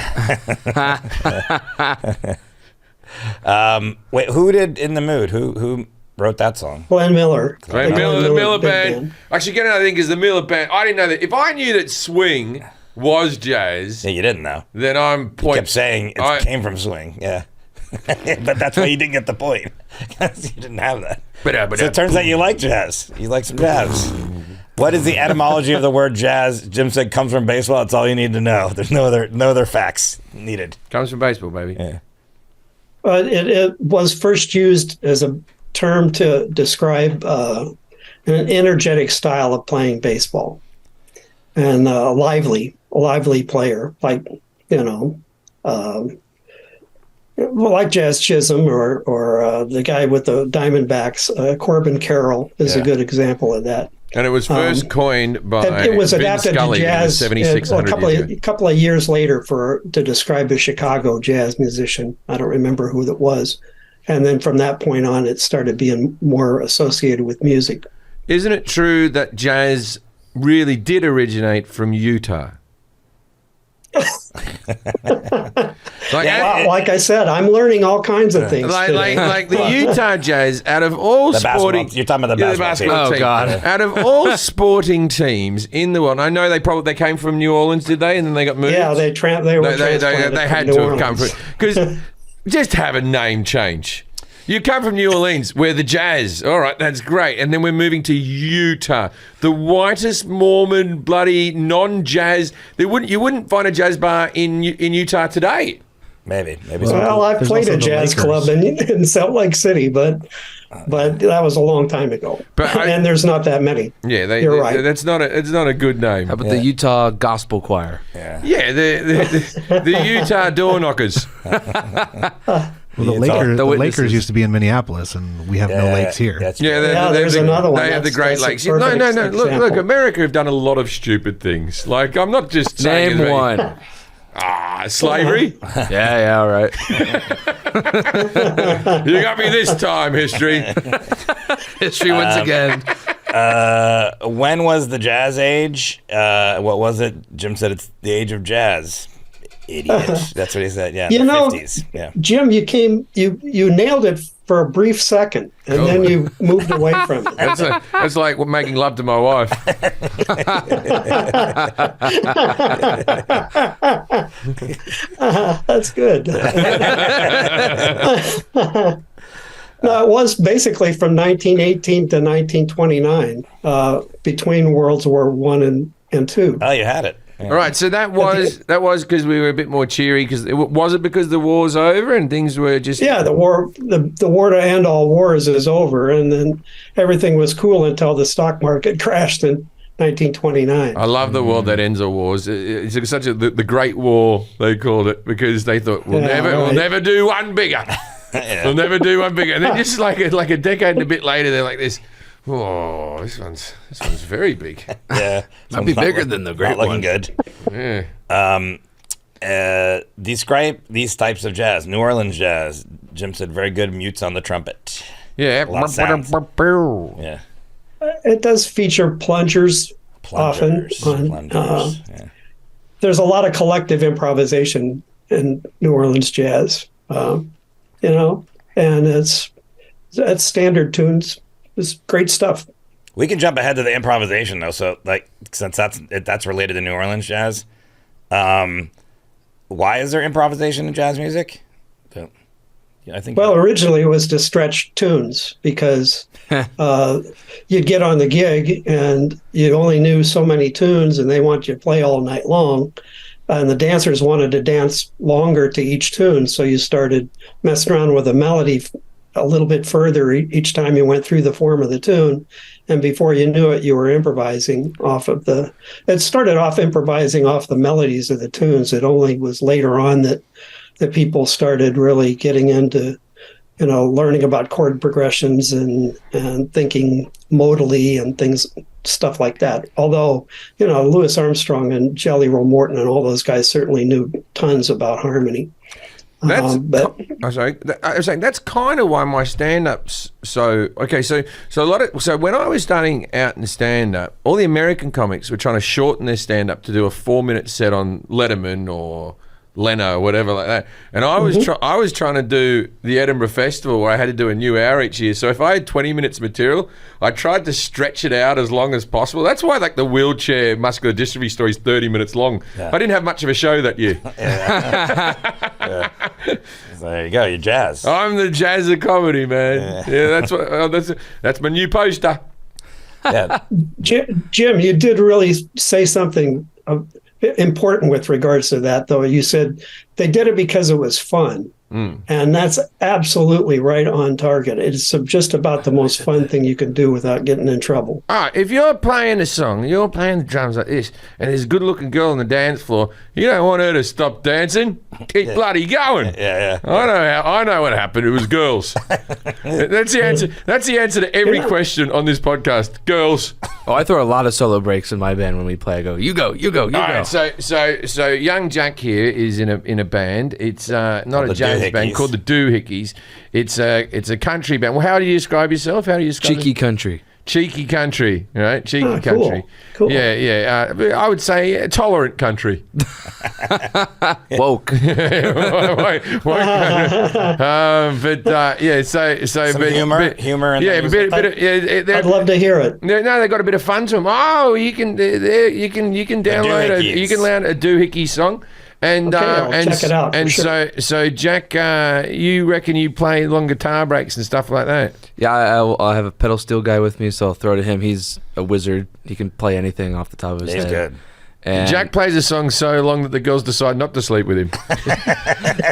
Wait, who did In the Mood? Who wrote that song? Glenn Miller. The Miller Band. Actually, get another thing is the Miller Band. I didn't know that. If I knew that swing was jazz, Yeah, you didn't know. then I'm You kept saying it came from swing. Yeah. But that's why you didn't get the point. Because you didn't have that. So it turns out you like jazz. You like some jazz. What is the etymology of the word jazz? Jim said comes from baseball. That's all you need to know. There's no other facts needed. Comes from baseball, baby. Yeah. It was first used as a term to describe an energetic style of playing baseball, and a lively player, like like Jazz Chisholm or the guy with the Diamondbacks. Corbin Carroll is a good example of that. And it was first coined by it was Vin adapted Scully to jazz in the 7600 years ago. a couple of years later to describe a Chicago jazz musician. I don't remember who that was. And then from that point on, it started being more associated with music. Isn't it true that jazz really did originate from Utah? Like I said, I'm learning all kinds of things. Like the Utah Jazz, out of all sporting, you're talking about the basketball team. Oh God! Out of all sporting teams in the world, I know they came from New Orleans, did they? And then they got moved. Yeah, they had to have come from, because just have a name change. You come from New Orleans, where the jazz. All right, that's great. And then we're moving to Utah, the whitest Mormon bloody non-jazz. You wouldn't find a jazz bar in Utah today. Maybe. Well, I played a jazz club in Salt Lake City, but that was a long time ago. And there's not that many. Yeah, you're right. It's not a good name. How about the Utah Gospel Choir? Yeah, the Utah Door Knockers. Well, the Lakers used to be in Minneapolis, and we have no lakes here. There's another one. They have the Great Lakes. No. Look, America have done a lot of stupid things. Like, I'm not just saying... Name one. Slavery? Yeah, all right. You got me this time, history. History once again. When was the jazz age? What was it? Jim said it's the age of jazz. Idiot. That's what he said. Yeah, the 50s. Yeah. Jim, you nailed it for a brief second, and then you moved away from it. That's like making love to my wife. That's good. No, it was basically from 1918 to 1929, between World War I and II. Oh, you had it. Yeah. All right, so that was because we were a bit more cheery. Because was it because the war's over and things were just the war to end all wars is over, and then everything was cool until the stock market crashed in 1929. I love the world that ends all wars. It's such the Great War they called it, because they thought we'll never do one bigger. We'll never do one bigger, and then just like a decade and a bit later, they're like this. Oh, this one's very big. Yeah, might be bigger than the Great One. One. Good. Yeah. Describe these types of jazz. New Orleans jazz. Jim said very good mutes on the trumpet. Yeah. A lot of sounds. Yeah. It does feature plungers often. Yeah. There's a lot of collective improvisation in New Orleans jazz, and it's standard tunes. It's great stuff. We can jump ahead to the improvisation though. So, since that's related to New Orleans jazz, why is there improvisation in jazz music? I think. Well, originally it was to stretch tunes because you'd get on the gig and you only knew so many tunes, and they want you to play all night long, and the dancers wanted to dance longer to each tune, so you started messing around with a melody a little bit further each time you went through the form of the tune, and before you knew it, you were improvising off of it started off improvising off the melodies of the tunes. It only was later on that people started really getting into, learning about chord progressions and thinking modally and stuff like that. Although, Louis Armstrong and Jelly Roll Morton and all those guys certainly knew tons about harmony. I was saying that's kind of why my stand-ups. So when I was starting out in stand-up, all the American comics were trying to shorten their stand-up to do a 4-minute set on Letterman or Leno or whatever like that. And I was trying to do the Edinburgh Festival, where I had to do a new hour each year. So if I had 20 minutes material, I tried to stretch it out as long as possible. That's why the wheelchair muscular dystrophy story is 30 minutes long. Yeah. I didn't have much of a show that year. Yeah. So there you go, you're jazz. I'm the jazz of comedy, man. Yeah, that's my new poster. Yeah. Jim, you did really say something important with regards to that, though. You said they did it because it was fun. And that's absolutely right on target. It's just about the most fun thing you can do without getting in trouble. All right, if you're playing a song, you're playing the drums like this, and there's a good-looking girl on the dance floor, you don't want her to stop dancing. Keep bloody going. Yeah. I know what happened. It was girls. That's the answer. That's the answer to every question on this podcast. Girls. Oh, I throw a lot of solo breaks in my band when we play. I go, you go. All right, so young Jack here is in a band. It's not a jazz band called the Doohickeys. It's a country band. Well, how do you describe yourself? How do you describe Cheeky country. Cheeky country, right? Cheeky country. Cool. Yeah. I would say tolerant country. Woke. Woke. So some humor. I'd love to hear it. No, they got a bit of fun to them. Oh, you can download a doohickey song. And Okay, I'll and check it out for and sure. so Jack, you reckon you play long guitar breaks and stuff like that? Yeah, I'll have a pedal steel guy with me, so I'll throw it to him. He's a wizard. He can play anything off the top of his He's head. good. And Jack plays a song so long that the girls decide not to sleep with him.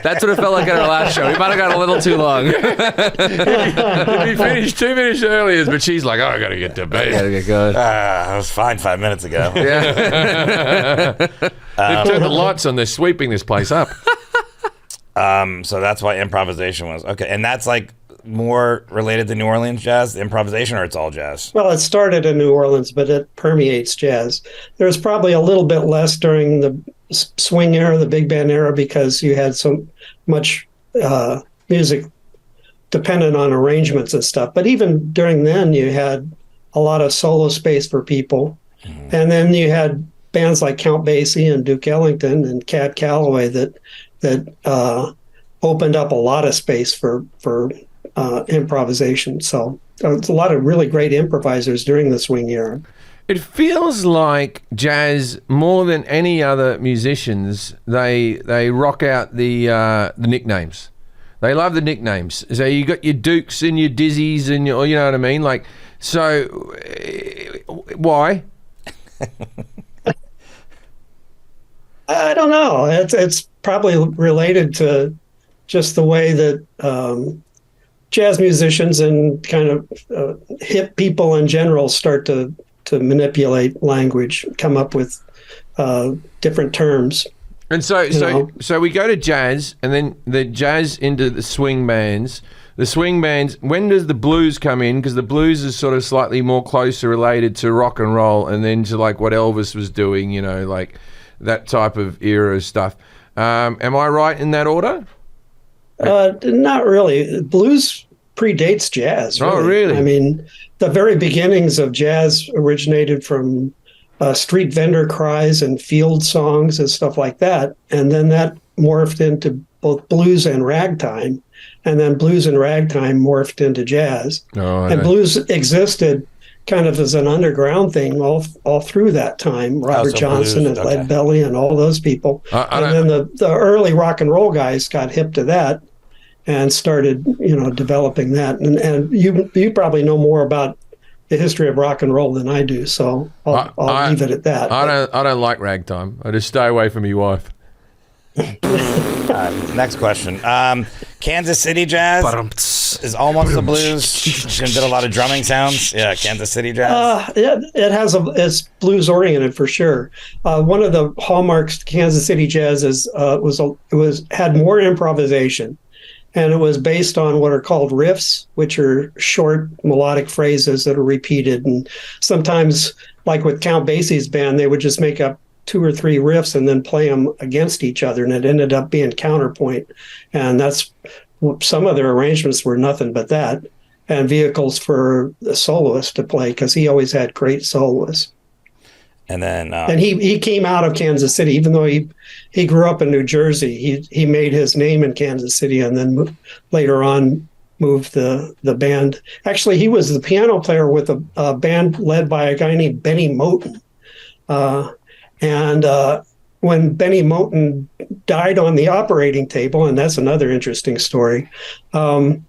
that's what it felt like at our last show. We might have got a little too long. He finished 2 minutes earlier, but she's like, "Oh, I gotta get to bed." Gotta get going. I was fine 5 minutes ago. Yeah. They've turned the lights on. They're sweeping this place up. So that's why improvisation was okay, and that's like more related to New Orleans jazz, the improvisation, or it's all jazz. Well, it started in New Orleans, but it permeates jazz. There's probably a little bit less during the swing era, the big band era, because you had so much music dependent on arrangements and stuff. But even during then, you had a lot of solo space for people. And then you had bands like Count Basie and Duke Ellington and Cab Calloway that opened up a lot of space for improvisation. So there's a lot of really great improvisers during the swing era. It feels like jazz, more than any other musicians, they rock out the nicknames. They love the nicknames. So you got your Dukes and your Dizzies and your, you know what I mean? Like, so why? I don't know. It's probably related to just the way that jazz musicians and kind of hip people in general start to manipulate language, come up with different terms. And so we go to jazz, and then the jazz into the swing bands. The swing bands, when does the blues come in? Because the blues is sort of slightly more closer related to rock and roll, and then to like what Elvis was doing, you know, like that type of era of stuff. Am I right in that order? Not really. Blues predates jazz. Really. Oh, really? I mean, the very beginnings of jazz originated from street vendor cries and field songs and stuff like that. And then that morphed into both blues and ragtime. And then blues and ragtime morphed into jazz. Oh, and blues existed kind of as an underground thing all through that time. Robert Johnson and Lead Belly and all those people. And then the early rock and roll guys got hip to that and started, developing that. And you probably know more about the history of rock and roll than I do, so I'll leave it at that. I don't like ragtime. I just stay away from your wife. Next question. Kansas City jazz is almost the blues. Jim did a lot of drumming sounds. Yeah, Kansas City jazz. It's blues oriented for sure. One of the hallmarks of Kansas City jazz is had more improvisation. And it was based on what are called riffs, which are short melodic phrases that are repeated. And sometimes, like with Count Basie's band, they would just make up 2 or 3 riffs and then play them against each other. And it ended up being counterpoint. And some of their arrangements were nothing but that. And vehicles for the soloist to play, because he always had great soloists. And then and he came out of Kansas City, even though he grew up in New Jersey. He made his name in Kansas City, and then later on moved the band. Actually, he was the piano player with a band led by a guy named Benny Moten. And when Benny Moten died on the operating table, and that's another interesting story, then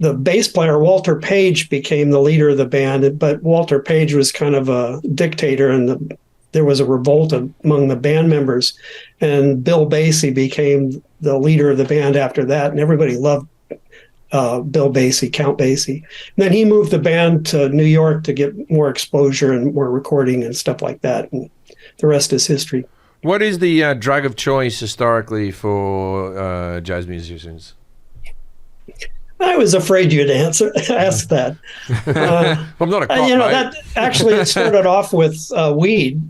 the bass player, Walter Page, became the leader of the band, but Walter Page was kind of a dictator, and there was a revolt among the band members, and Bill Basie became the leader of the band after that, and everybody loved Bill Basie, Count Basie. And then he moved the band to New York to get more exposure and more recording and stuff like that, and the rest is history. What is the drug of choice historically for jazz musicians? I was afraid you'd ask that. I'm not a cop, mate. That actually it started off with weed,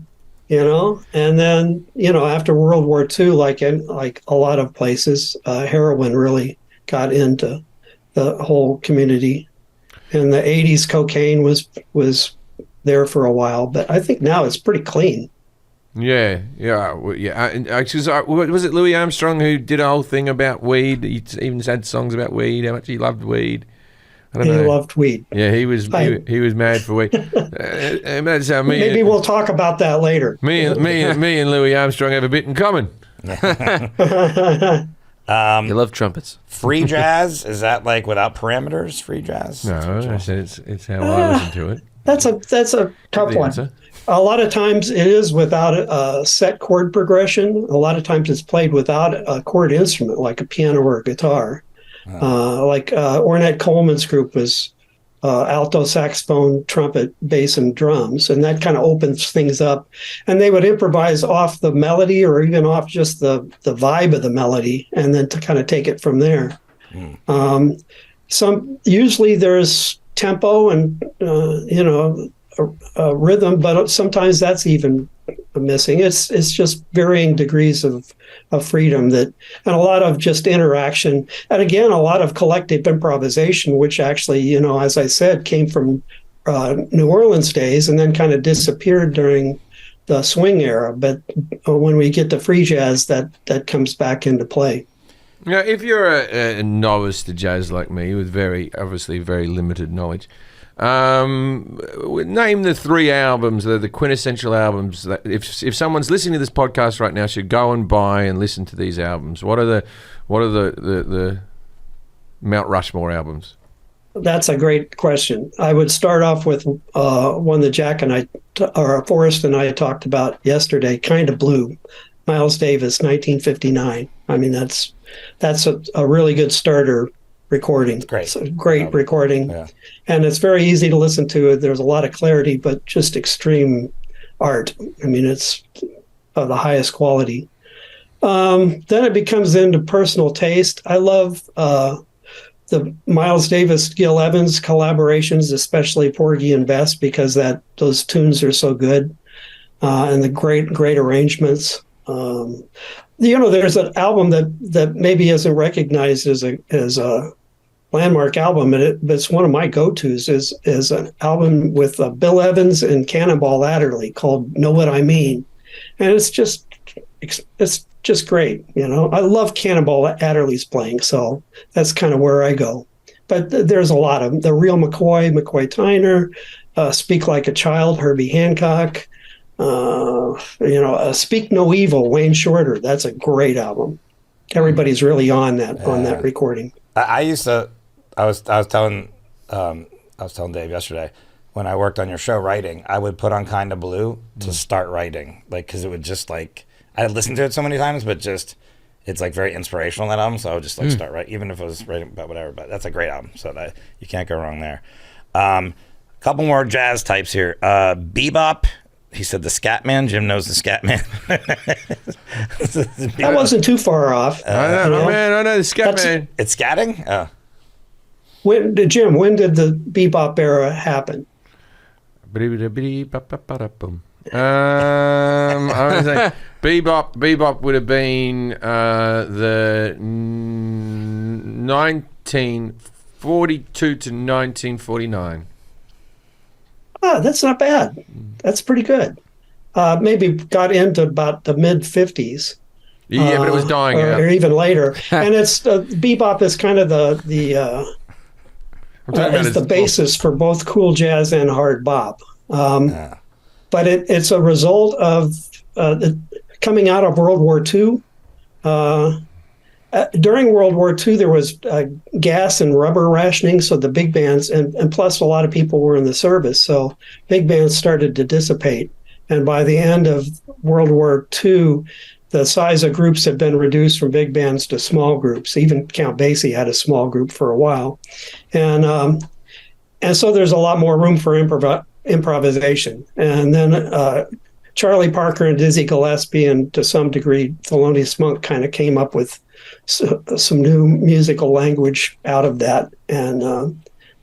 and then after World War II, like a lot of places, heroin really got into the whole community. In the 80s, cocaine was there for a while, but I think now it's pretty clean. Yeah. Was it Louis Armstrong who did a whole thing about weed? He even had songs about weed, how much he loved weed. I don't He know. loved weed. Yeah, he was mad for weed. And that's how Maybe we'll talk about that later. me and Louis Armstrong have a bit in common. You love trumpets. Free jazz, is that like without parameters? Free jazz? No, I said it's how I listen to it. That's a tough The one. answer. A lot of times it is without a set chord progression. A lot of times it's played without a chord instrument like a piano or a guitar. Like Ornette Coleman's group was alto, saxophone, trumpet, bass, and drums, and that kind of opens things up. And they would improvise off the melody or even off just the vibe of the melody, and then to kind of take it from there. Usually there's tempo and a rhythm, but sometimes that's even missing. It's just varying degrees of freedom and a lot of just interaction, and again a lot of collective improvisation, which actually, as I said, came from New Orleans days and then kind of disappeared during the swing era. But when we get to free jazz, that comes back into play. Now, if you're a novice to jazz like me, with very limited knowledge, name the 3 albums, the quintessential albums that if someone's listening to this podcast right now should go and buy and listen to these albums. What are the Mount Rushmore albums? That's a great question. I would start off with one that Jack and Forrest and I talked about yesterday, Kind of Blue, Miles Davis, 1959. I mean, that's a really good starter recording. It's a great recording. Yeah. And it's very easy to listen to. There's a lot of clarity, but just extreme art. I mean, it's of the highest quality. Then it becomes into personal taste. I love the Miles Davis, Gil Evans collaborations, especially Porgy and Bess, because those tunes are so good, and the great arrangements. There's an album that maybe isn't recognized as a landmark album, but it's one of my go-tos. Is an album with Bill Evans and Cannonball Adderley called "Know What I Mean," and it's just great. I love Cannonball Adderley's playing, so that's kind of where I go. But there's a lot of them. The Real McCoy Tyner, Speak Like a Child, Herbie Hancock. Speak No Evil, Wayne Shorter. That's a great album. Everybody's really on that recording. I was telling Dave yesterday, when I worked on your show writing, I would put on Kind of Blue to start writing, because it would just I had listened to it so many times, but just it's very inspirational, that album. So I would just start writing, even if I was writing about whatever. But that's a great album, so that you can't go wrong there. Couple more jazz types here. Bebop. He said the Scat Man. Jim knows the Scat Man. That wasn't too far off. I know the Scat Man. It's scatting? Oh. When did the bebop era happen? I would say bebop would have been the 1942 to 1949. That's not bad. That's pretty good. Maybe got into about the mid 50s. Yeah, but it was dying out. Or even later. And it's bebop is kind of the basis for both cool jazz and hard bop. But it's a result of coming out of World War II. During World War II, there was gas and rubber rationing, so the big bands, and plus a lot of people were in the service, so big bands started to dissipate. And by the end of World War II, the size of groups had been reduced from big bands to small groups. Even Count Basie had a small group for a while. And so there's a lot more room for improvisation. And then Charlie Parker and Dizzy Gillespie, and to some degree Thelonious Monk, kind of came up with some new musical language out of that, and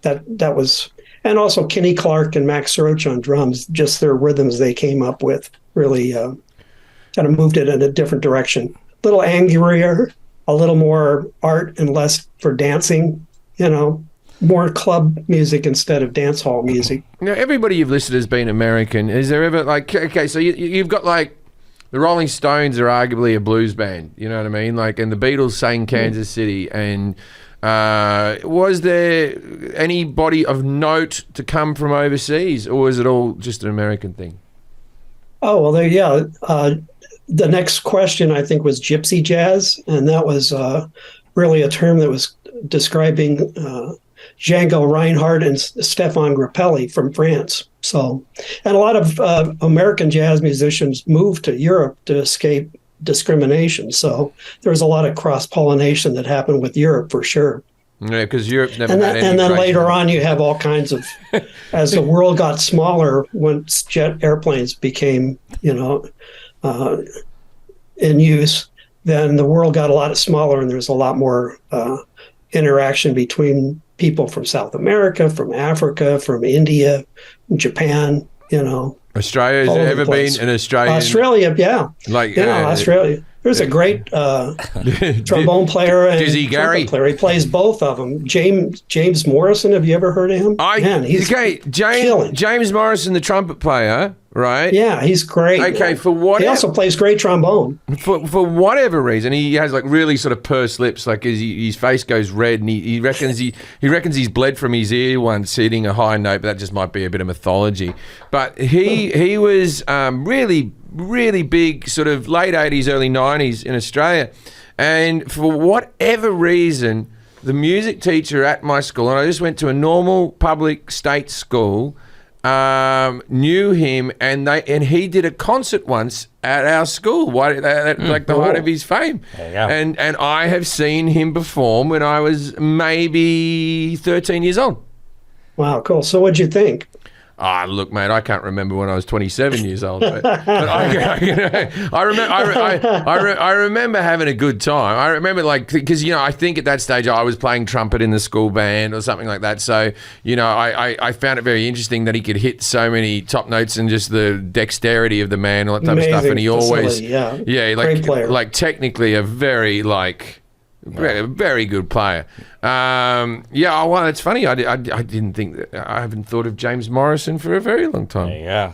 that was, and also Kenny Clark and Max Roach on drums. Just their rhythms they came up with really kind of moved it in a different direction. A little angrier, a little more art and less for dancing. More club music instead of dance hall music. Now, everybody you've listed has been American. Is there ever okay? So you've got the Rolling Stones are arguably a blues band, you know what I mean? And the Beatles sang Kansas City, and Was there anybody of note to come from overseas, or was it all just an American thing? Oh, well, the next question, I think, was gypsy jazz, and that was really a term that was describing Django Reinhardt and Stéphane Grappelli from France. So, and a lot of American jazz musicians moved to Europe to escape discrimination. So there was a lot of cross-pollination that happened with Europe for sure. Yeah, because Europe's never And had then immigration. later on, you have all kinds of, as the world got smaller, once jet airplanes became, in use, then the world got a lot smaller, and there's a lot more interaction between people from South America, from Africa, from India, Japan, Australia, has all over there the ever place. been an Australian? Australia, yeah. Australia. There's a great trombone player and Dizzy Gary. trumpet player. He plays both of them. James Morrison, have you ever heard of him? He's killing. James Morrison, the trumpet player, right? Yeah, he's great. Okay, He also plays great trombone. For whatever reason, he has like really sort of pursed lips, like his face goes red, and he reckons he's bled from his ear once hitting a high note, but that just might be a bit of mythology. But he was really big, sort of late 80s, early 90s in Australia, and for whatever reason, the music teacher at my school, and I just went to a normal public state school, knew him, and he did a concert once at our school, like the height of his fame. There you go. And I have seen him perform when I was maybe 13 years old. Wow, cool. So what'd you think? Look, mate, I can't remember when I was 27 years old, but I remember having a good time. I remember, because, I think at that stage I was playing trumpet in the school band or something like that. So, I found it very interesting that he could hit so many top notes and just the dexterity of the man, all that type of stuff. And he always, great player. like technically a very, very good player. Well, it's funny. I didn't think I haven't thought of James Morrison for a very long time. There you go.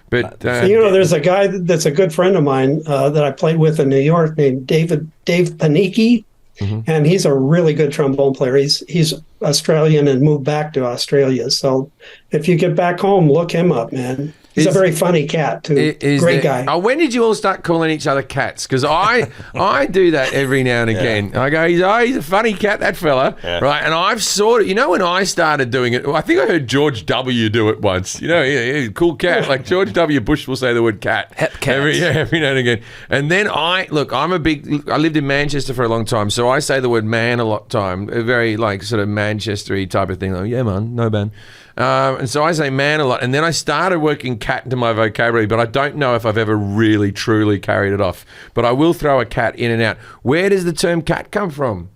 But there's a guy that's a good friend of mine that I played with in New York named Dave Panicki, and he's a really good trombone player. He's Australian and moved back to Australia. So if you get back home, look him up, man. He's a very funny cat too. Great guy. Oh, when did you all start calling each other cats? Because I do that every now and again. I go, he's a funny cat, that fella, right? And I've sort of, when I started doing it, I think I heard George W. do it once. Cool cat. Like George W. Bush will say the word cat every now and again. And then I lived in Manchester for a long time, so I say the word man a lot of time. A very sort of Manchester-y type of thing. Like, yeah, man, no man. And so I say man a lot, and then I started working cat into my vocabulary, but I don't know if I've ever really, truly carried it off. But I will throw a cat in and out. Where does the term cat come from?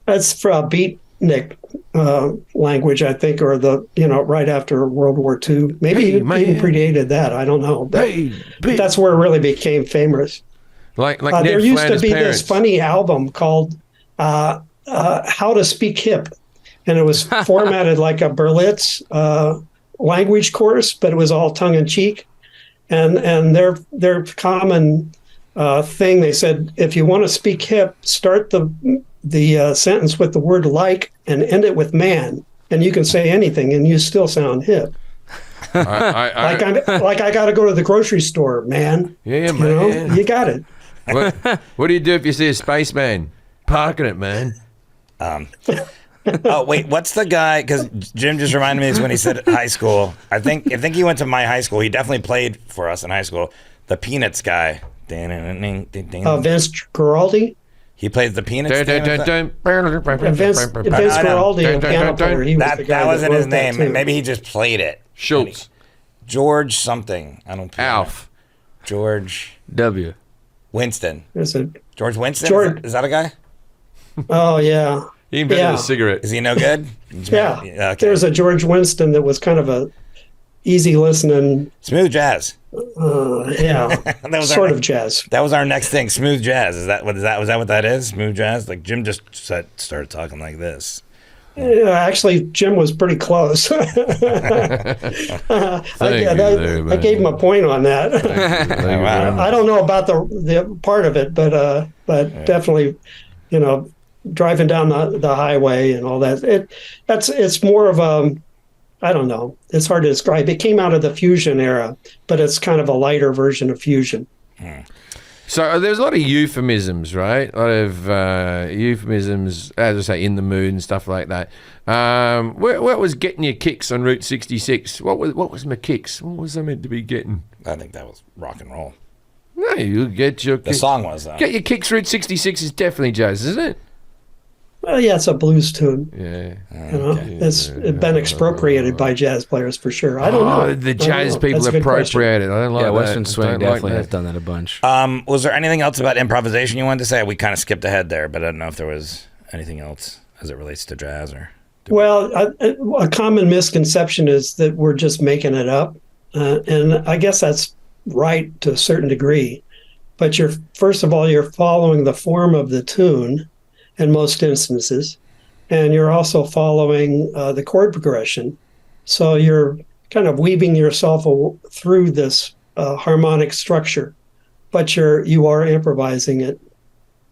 That's from beatnik language, I think, or right after World War II. Maybe even predated that. I don't know. But that's where it really became famous. Like there used to be parents. this funny album called How to Speak Hip. And it was formatted like a Berlitz language course, but it was all tongue in cheek. And their common thing, they said, if you want to speak hip, start the sentence with the word like and end it with man, and you can say anything and you still sound hip. I got to go to the grocery store, man. Yeah, man. You got it. What do you do if you see a spaceman? Parking it, man. Oh, wait, what's the guy? Because Jim just reminded me of this when he said high school. I think he went to my high school. He definitely played for us in high school. The Peanuts guy. Vince Guaraldi? He plays the Peanuts. Vince Guaraldi, a piano player. He was the guy that wasn't his name. Too. Maybe he just played it. Schultz. George something. I don't know. Alf. George W. Winston. George Winston? Is that a guy? Oh, yeah. He invented a cigarette. Is he no good? Yeah. Okay. There's a George Winston that was kind of a easy listening. Smooth jazz. Sort of jazz. That was our next thing. Smooth jazz. Was that what that is? Smooth jazz? Like Jim just started talking like this. Yeah, actually, Jim was pretty close. I gave him a point on that. Wow. I don't know about the part of it, but definitely, driving down the highway and all that. It's more of a, I don't know. It's hard to describe. It came out of the Fusion era, but it's kind of a lighter version of Fusion. So there's a lot of euphemisms, right? A lot of euphemisms, as I say, in the mood and stuff like that. What was getting your kicks on Route 66? What was my kicks? What was I meant to be getting? I think that was rock and roll. No, you get your The song was, though. Get your kicks. Route 66 is definitely jazz, isn't it? Well, yeah, it's a blues tune. Yeah. You know, it's been expropriated by jazz players for sure. I don't know. The jazz people That's a good question. appropriate it. I don't like that. Western swing I don't definitely like has that. done that a bunch. Was there anything else about improvisation you wanted to say? We kind of skipped ahead there, but I don't know if there was anything else as it relates to jazz or. Well, a common misconception is that we're just making it up. And I guess that's right to a certain degree. But first of all, you're following the form of the tune in most instances. And you're also following the chord progression. So you're kind of weaving yourself through this harmonic structure, but you are improvising it.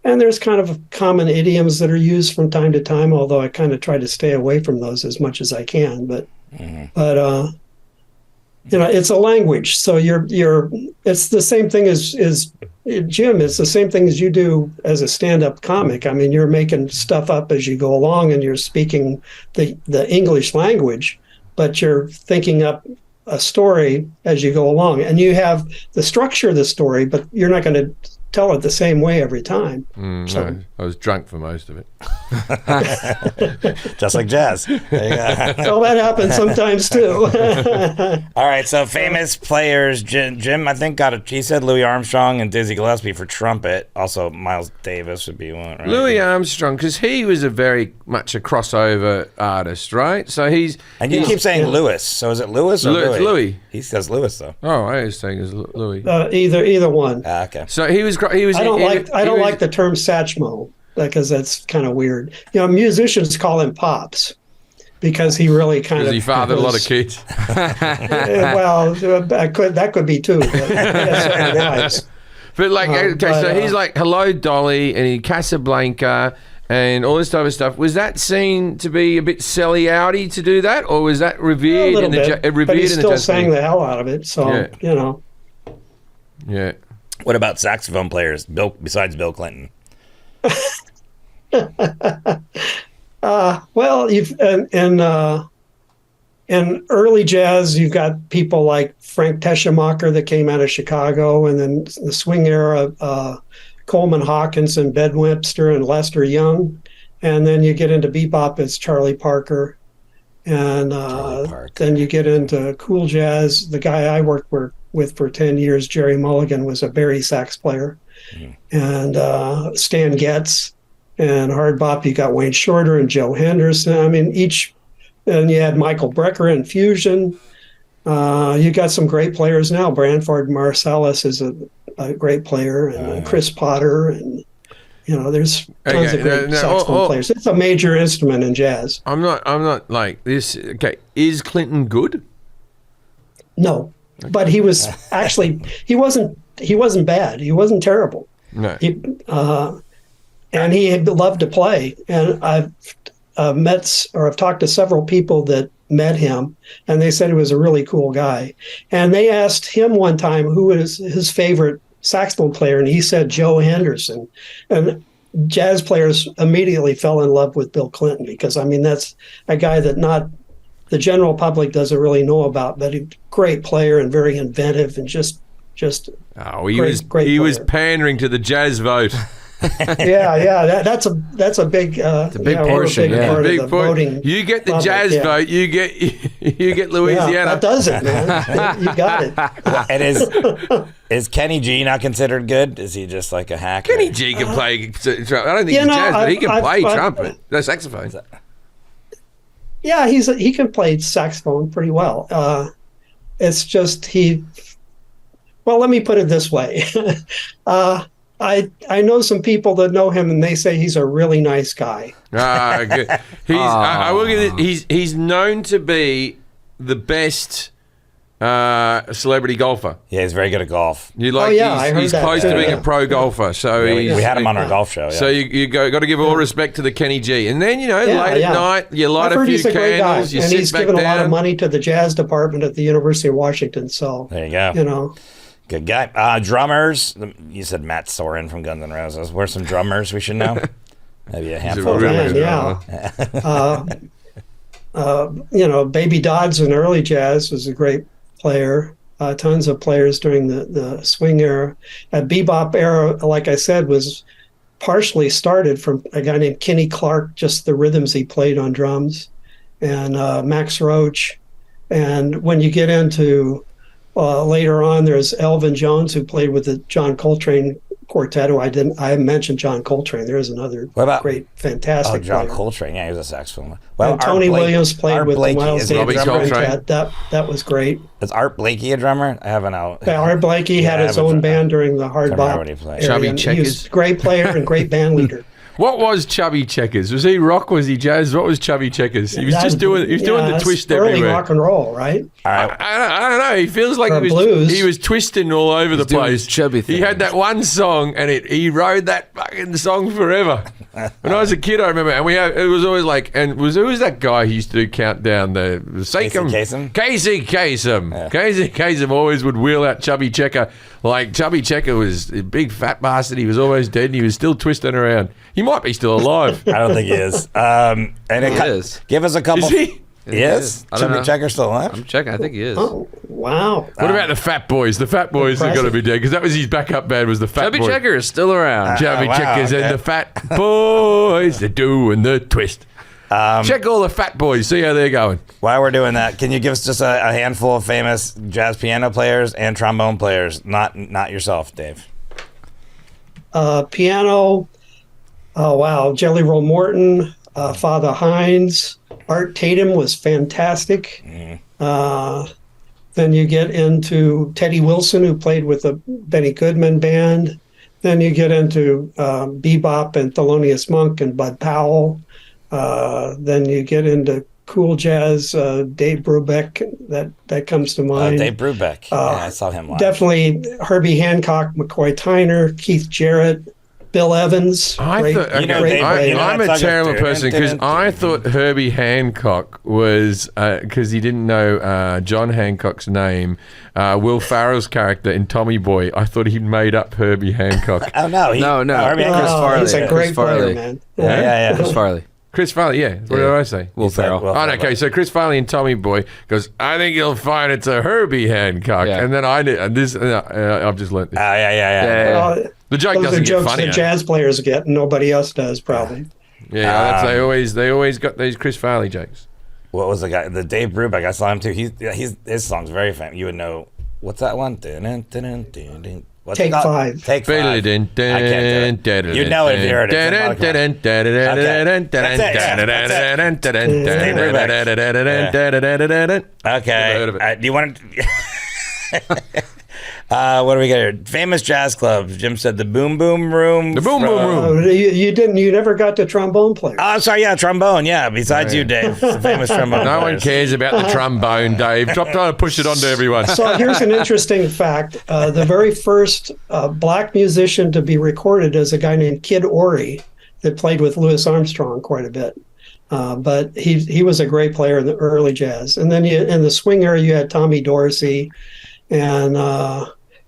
And there's kind of common idioms that are used from time to time, although I kind of try to stay away from those as much as I can. But you know, it's a language. So it's the same thing as Jim. It's the same thing as you do as a stand-up comic. I mean, you're making stuff up as you go along, and you're speaking the English language, but you're thinking up a story as you go along, and you have the structure of the story, but you're not going to tell it the same way every time. No, I was drunk for most of it. Just like jazz. There you go. Well, that happens sometimes too. All right, so famous players. Jim, I think he said Louis Armstrong and Dizzy Gillespie for trumpet. Also, Miles Davis would be one, right? Louis Armstrong, because he was very much a crossover artist, right? So he's... And you keep saying Louis. So is it Louis or Louis? It's Louis. He says Louis, though. Oh, I was saying it's Louis. Either one. Okay. So he was... I don't like the term Satchmo because that's kind of weird. You know, musicians call him Pops because he really kind of. He fathered a lot of kids. Well, that could be too. But, but like, so he's like Hello Dolly and Casablanca and all this type of stuff. Was that seen to be a bit selly outy to do that, or was that revered a in the bit, revered but he in the still jazz sang scene? the hell out of it. So you know. Yeah. What about saxophone players? Besides Bill Clinton. Well, in early jazz, you've got people like Frank Teschemacher that came out of Chicago, and then the swing era, Coleman Hawkins and Ben Webster and Lester Young, and then you get into bebop, it's Charlie Parker, and then you get into cool jazz. The guy I worked with for 10 years, Jerry Mulligan, was a bari sax player, and Stan Getz. And hard bop, you got Wayne Shorter and Joe Henderson. I mean, and you had Michael Brecker in fusion. You got some great players now. Branford Marsalis is a great player, and Chris Potter, and you know, there's tons of great saxophone players. It's a major instrument in jazz. I'm not like this. Okay, is Clinton good? No, but he was actually he wasn't bad. He wasn't terrible. No. And he had loved to play. And I've I've talked to several people that met him, and they said he was a really cool guy. And they asked him one time who was his favorite saxophone player, and he said Joe Henderson. And jazz players immediately fell in love with Bill Clinton because, I mean, that's a guy that not the general public doesn't really know about, but a great player and very inventive and just great he was pandering to the jazz vote. That's a big portion. Part big of the voting. You get the public, jazz vote. You get Louisiana. Yeah, that does it, man. You got it. And is Kenny G not considered good? Is he just like a hacker? Kenny G can play. I don't think he's jazz, but he can play trumpet. No, saxophone. Yeah, he can play saxophone pretty well. It's just well, let me put it this way. I know some people that know him, and they say he's a really nice guy. Good. I will give it. He's known to be the best a celebrity golfer. Yeah, he's very good at golf. You like? I heard he's that. close to being a pro golfer. So We had him on our golf show. Yeah. So you got to give all respect to the Kenny G. And then late at night, you light I've a heard few he's a great guy, candles. You and sit he's back given down. a lot of money to the jazz department at the University of Washington. So There you go. Good guy. Drummers. You said Matt Soren from Guns N' Roses. Where's some drummers we should know? Maybe a handful of really drummers. yeah. Baby Dodds in early jazz was a great player. Tons of players during the swing era. Bebop era, like I said, was partially started from a guy named Kenny Clark, just the rhythms he played on drums, and Max Roach. And when you get into later on, there's Elvin Jones, who played with the John Coltrane Quartet. I mentioned John Coltrane. There's another great, fantastic John player. Coltrane. Yeah, he was a saxophone. And Tony Williams played with the Miles Davis Coltrane. Quartet. That was great. Is Art Blakey a drummer? I haven't know. Art Blakey had his own band during the hard bop. Chubby He Checkers. was a great player and great band leader. What was Chubby Checkers? Was he rock? Was he jazz? What was Chubby Checkers? He was just doing. He was doing the twist early everywhere. rock and roll, right? I don't know. He feels like Or blues. he was twisting all over the doing place. his chubby He thing. had that one song, and he rode that fucking song forever. When I was a kid, I remember, and it was always like, who was that guy who used to do countdown? The Sitcom. Casey Kasem. Yeah. Casey Kasem always would wheel out Chubby Checker. Like Chubby Checker was a big fat bastard. He was always dead, and he was still twisting around. He might be still alive. I don't think he is. And is. Give us a couple. Is he? He is. I don't Chubby know. Checker's still alive? I'm checking. I think he is. Oh, wow. What about the Fat Boys? The Fat Boys have got to be dead because that was his backup band. Was the Fat Chubby Boys? Checker is still around. Chubby wow, Checkers okay. and the Fat Boys. They're doing the twist. Check all the Fat Boys. See how they're going. While we're doing that, can you give us just a handful of famous jazz piano players and trombone players? Not yourself, Dave. Piano. Oh, wow. Jelly Roll Morton, Father Hines. Art Tatum was fantastic. Then you get into Teddy Wilson, who played with the Benny Goodman Band. Then you get into Bebop and Thelonious Monk and Bud Powell. Then you get into cool jazz, Dave Brubeck, that comes to mind. Dave Brubeck. Yeah, I saw him live. Definitely Herbie Hancock, McCoy Tyner, Keith Jarrett, Bill Evans. I'm great a terrible person because I thought Herbie Hancock was because he didn't know John Hancock's name. Will Ferrell's character in Tommy Boy. I thought he'd made up Herbie Hancock. Oh no, No. Herbie Hancock. Chris Farley. He's a Chris great player, Farley. man. Yeah. Chris Farley. Chris Farley, yeah. What did I say? Will Ferrell. Will Oh, no, okay, so Chris Farley and Tommy Boy goes, I think you'll find it's a Herbie Hancock. Yeah. And then I've just learnt this. Yeah. The joke Those are doesn't get jokes funnier. that jazz players get and nobody else does, probably. Yeah, they always got these Chris Farley jokes. What was the guy? The Dave Brubeck. I saw him too. His song's very famous. You would know. What's that one? What's Take it called? Five. Take Five. I can't do it. You know it if you heard it. Okay. Do you want to... what do we got here? Famous jazz clubs. Jim said the Boom Boom Room. The Boom Boom Room. You never got to trombone player. Oh, I'm sorry. Yeah, trombone. Yeah, besides you, Dave. The famous trombone No one players. cares about the trombone, Dave. Stop trying to push it onto everyone. So here's an interesting fact. The very first black musician to be recorded is a guy named Kid Ory that played with Louis Armstrong quite a bit. But he was a great player in the early jazz. And then in the swing era, you had Tommy Dorsey and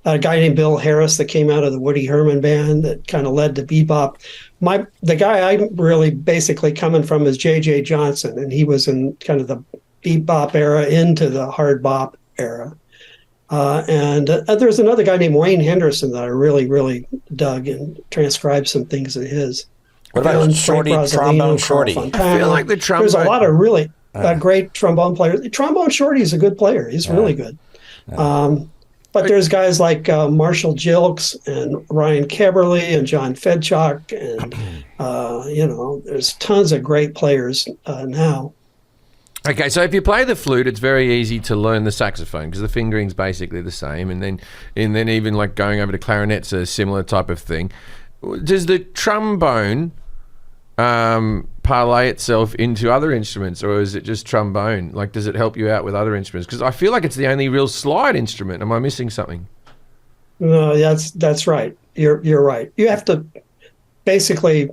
a guy named Bill Harris that came out of the Woody Herman band that kind of led to bebop. The guy I'm really basically coming from is J.J. Johnson, and he was in kind of the bebop era into the hard bop era. And there's another guy named Wayne Henderson that I really, really dug and transcribed some things of his. What about Shorty, Trombone Shorty? I feel like the trombone... There's a lot of really great trombone players. Trombone Shorty is a good player. He's really good. But there's guys like Marshall Gilks and Ryan Keberly and John Fedchuk, and there's tons of great players now. Okay, so if you play the flute, it's very easy to learn the saxophone because the fingering's basically the same, and then even like going over to clarinet's a similar type of thing. Does the trombone part parlay itself into other instruments, or is it just trombone? Like, does it help you out with other instruments? Because I feel like it's the only real slide instrument. Am I missing something? No, that's right. You're right. You have to basically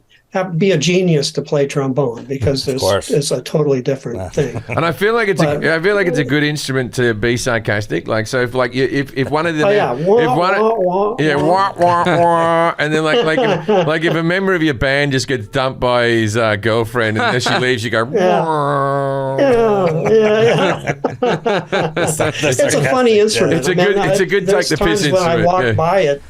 be a genius to play trombone, because it's a totally different thing. And I feel like it's a good instrument to be sarcastic. Like, so if one of them, wah, wah, and then like if a member of your band just gets dumped by his girlfriend and as she leaves, you go. Yeah. It's a funny instrument. It's a good take the piss instrument. When I walk by it,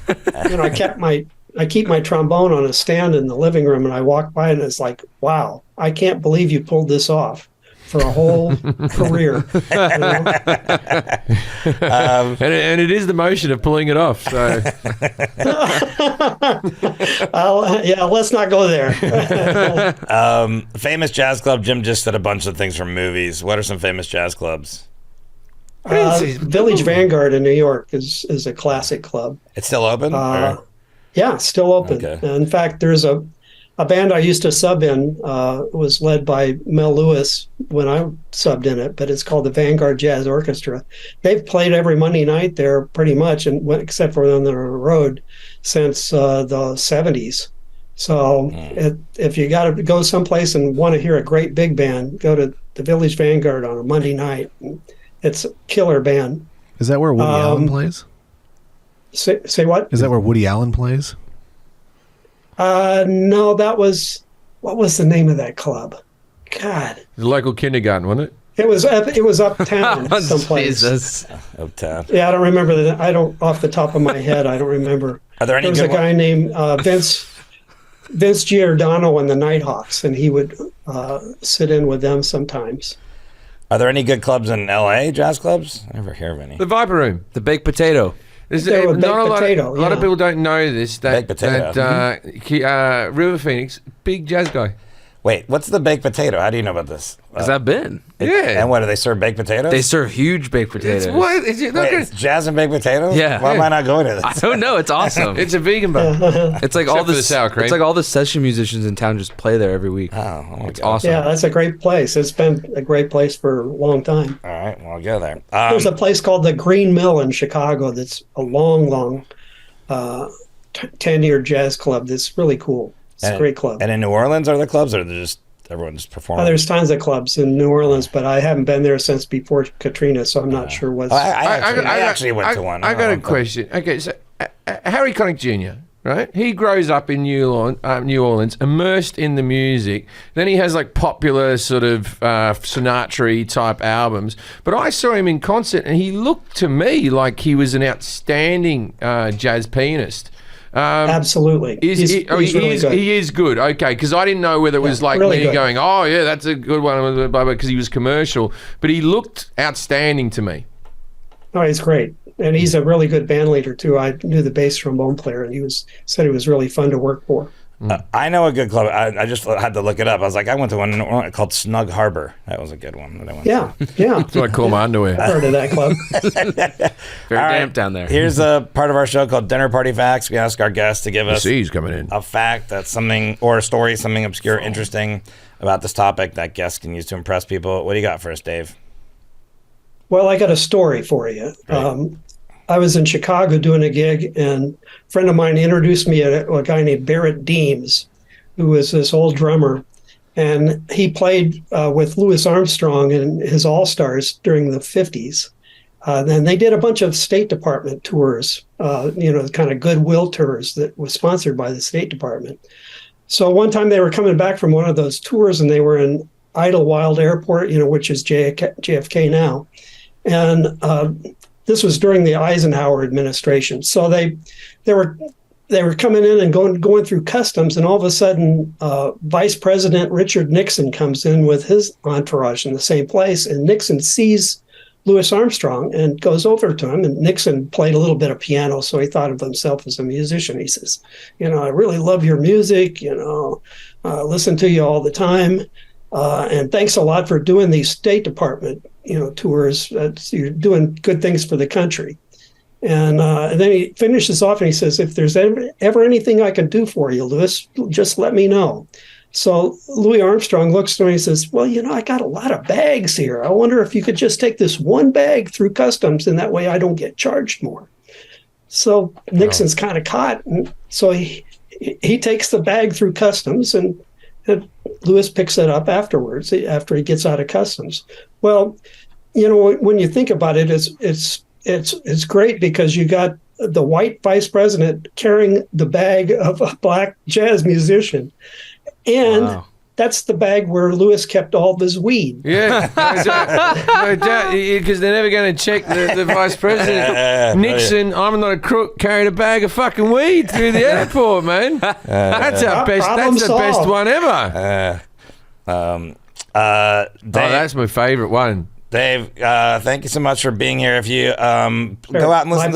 I keep my trombone on a stand in the living room, and I walk by it, and it's like, wow, I can't believe you pulled this off for a whole career. You know? And it is the motion of pulling it off. So let's not go there. Famous jazz club. Jim just said a bunch of things from movies. What are some famous jazz clubs? Village Vanguard in New York is a classic club. It's still open? Yeah, it's still open. Okay. In fact, there's a band I used to sub in. It was led by Mel Lewis when I subbed in it, but it's called the Vanguard Jazz Orchestra. They've played every Monday night there pretty much, and except for when they're on the road, since the 70s. So if you got to go someplace and want to hear a great big band, go to the Village Vanguard on a Monday night. It's a killer band. Is that where Woody Allen plays? Say what? Is that where Woody Allen plays? No, what was the name of that club? God. The local kindergarten, wasn't it? It was uptown someplace. Jesus. Uptown. Yeah, I don't remember off the top of my head, I don't remember. Are there any There was a guy named Vince Giordano and the Nighthawks, and he would sit in with them sometimes. Are there any good clubs in LA, jazz clubs? I never hear of any. The Viper Room. The Baked Potato. A lot of people don't know this. Baked potato. River Phoenix, big jazz guy. Wait, what's the baked potato? How do you know about this? Has that been? Yeah. And what, do they serve baked potatoes? They serve huge baked potatoes. It's jazz and baked potatoes? Yeah. Why am I not going to this? I don't know. It's awesome. It's a vegan bar. It's like the sour cream. It's like all the session musicians in town just play there every week. Oh, it's awesome. Yeah, that's a great place. It's been a great place for a long time. All right, well, I'll go there. There's a place called the Green Mill in Chicago that's a long 10-year jazz club that's really cool. It's a great club. And in New Orleans, are there clubs, or are they just everyone's performing? There's tons of clubs in New Orleans, but I haven't been there since before Katrina, so I'm not sure what's... I actually went to one. I got a question. Okay, so Harry Connick Jr., right? He grows up in New Orleans, immersed in the music. Then he has like popular sort of Sinatra type albums. But I saw him in concert, and he looked to me like he was an outstanding jazz pianist. Absolutely. He's really good. He is good. Okay, because I didn't know whether it was like really me going, oh, yeah, that's a good one, because he was commercial. But he looked outstanding to me. Oh, he's great. And he's a really good band leader, too. I knew the bass trombone player, and said he was really fun to work for. I know a good club. I just had to look it up. I was like, I went to one called Snug Harbor. That was a good one that I went to. Yeah. That's what I call my underwear. I've heard of that club. Very damp down there. Here's a part of our show called Dinner Party Facts. We ask our guests to give us coming in. a fact that's something, or a story, something obscure, interesting about this topic that guests can use to impress people. What do you got for us, Dave? Well, I got a story for you. Right. I was in Chicago doing a gig, and a friend of mine introduced me to a guy named Barrett Deems, who was this old drummer. And he played with Louis Armstrong and his All-Stars during the 50s. Then they did a bunch of State Department tours, kind of goodwill tours that was sponsored by the State Department. So one time they were coming back from one of those tours, and they were in Idlewild Airport, which is JFK now. And this was during the Eisenhower administration. So they were coming in and going through customs, and all of a sudden, Vice President Richard Nixon comes in with his entourage in the same place, and Nixon sees Louis Armstrong and goes over to him. And Nixon played a little bit of piano, so he thought of himself as a musician. He says, I really love your music. Listen to you all the time, and thanks a lot for doing these State Department tours. You're doing good things for the country. And then he finishes off and he says, if there's ever anything I can do for you, Louis, just let me know. So Louis Armstrong looks to me and says, well, I got a lot of bags here. I wonder if you could just take this one bag through customs, and that way I don't get charged more. So Nixon's kind of caught. And so he takes the bag through customs, and Louis picks it up afterwards, after he gets out of customs. Well, when you think about it, it's great because you got the white vice president carrying the bag of a black jazz musician. And that's the bag where Louis kept all of his weed. Yeah, no doubt, because they're never going to check the vice president. Nixon, I'm not a crook, carried a bag of fucking weed through the airport, man. That's our best. That's the best one ever. Dave, that's my favorite one. Dave, thank you so much for being here. If you go out and listen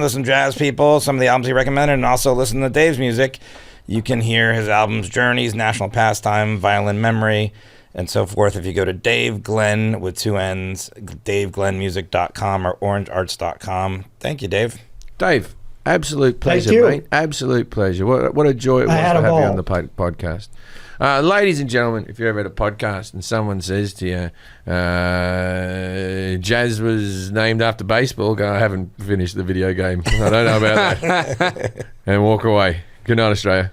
to some jazz people, some of the albums he recommended, and also listen to Dave's music. You can hear his albums Journeys, National Pastime, Violin Memory, and so forth. If you go to Dave Glenn with 2 N's, DaveGlennMusic.com or OrangeArts.com. Thank you, Dave. Dave, absolute pleasure, mate. Absolute pleasure. What a joy it was to have you on the podcast. Ladies and gentlemen, if you're ever at a podcast and someone says to you, jazz was named after baseball, go, I haven't finished the video game. I don't know about that. And walk away. Good night, Australia.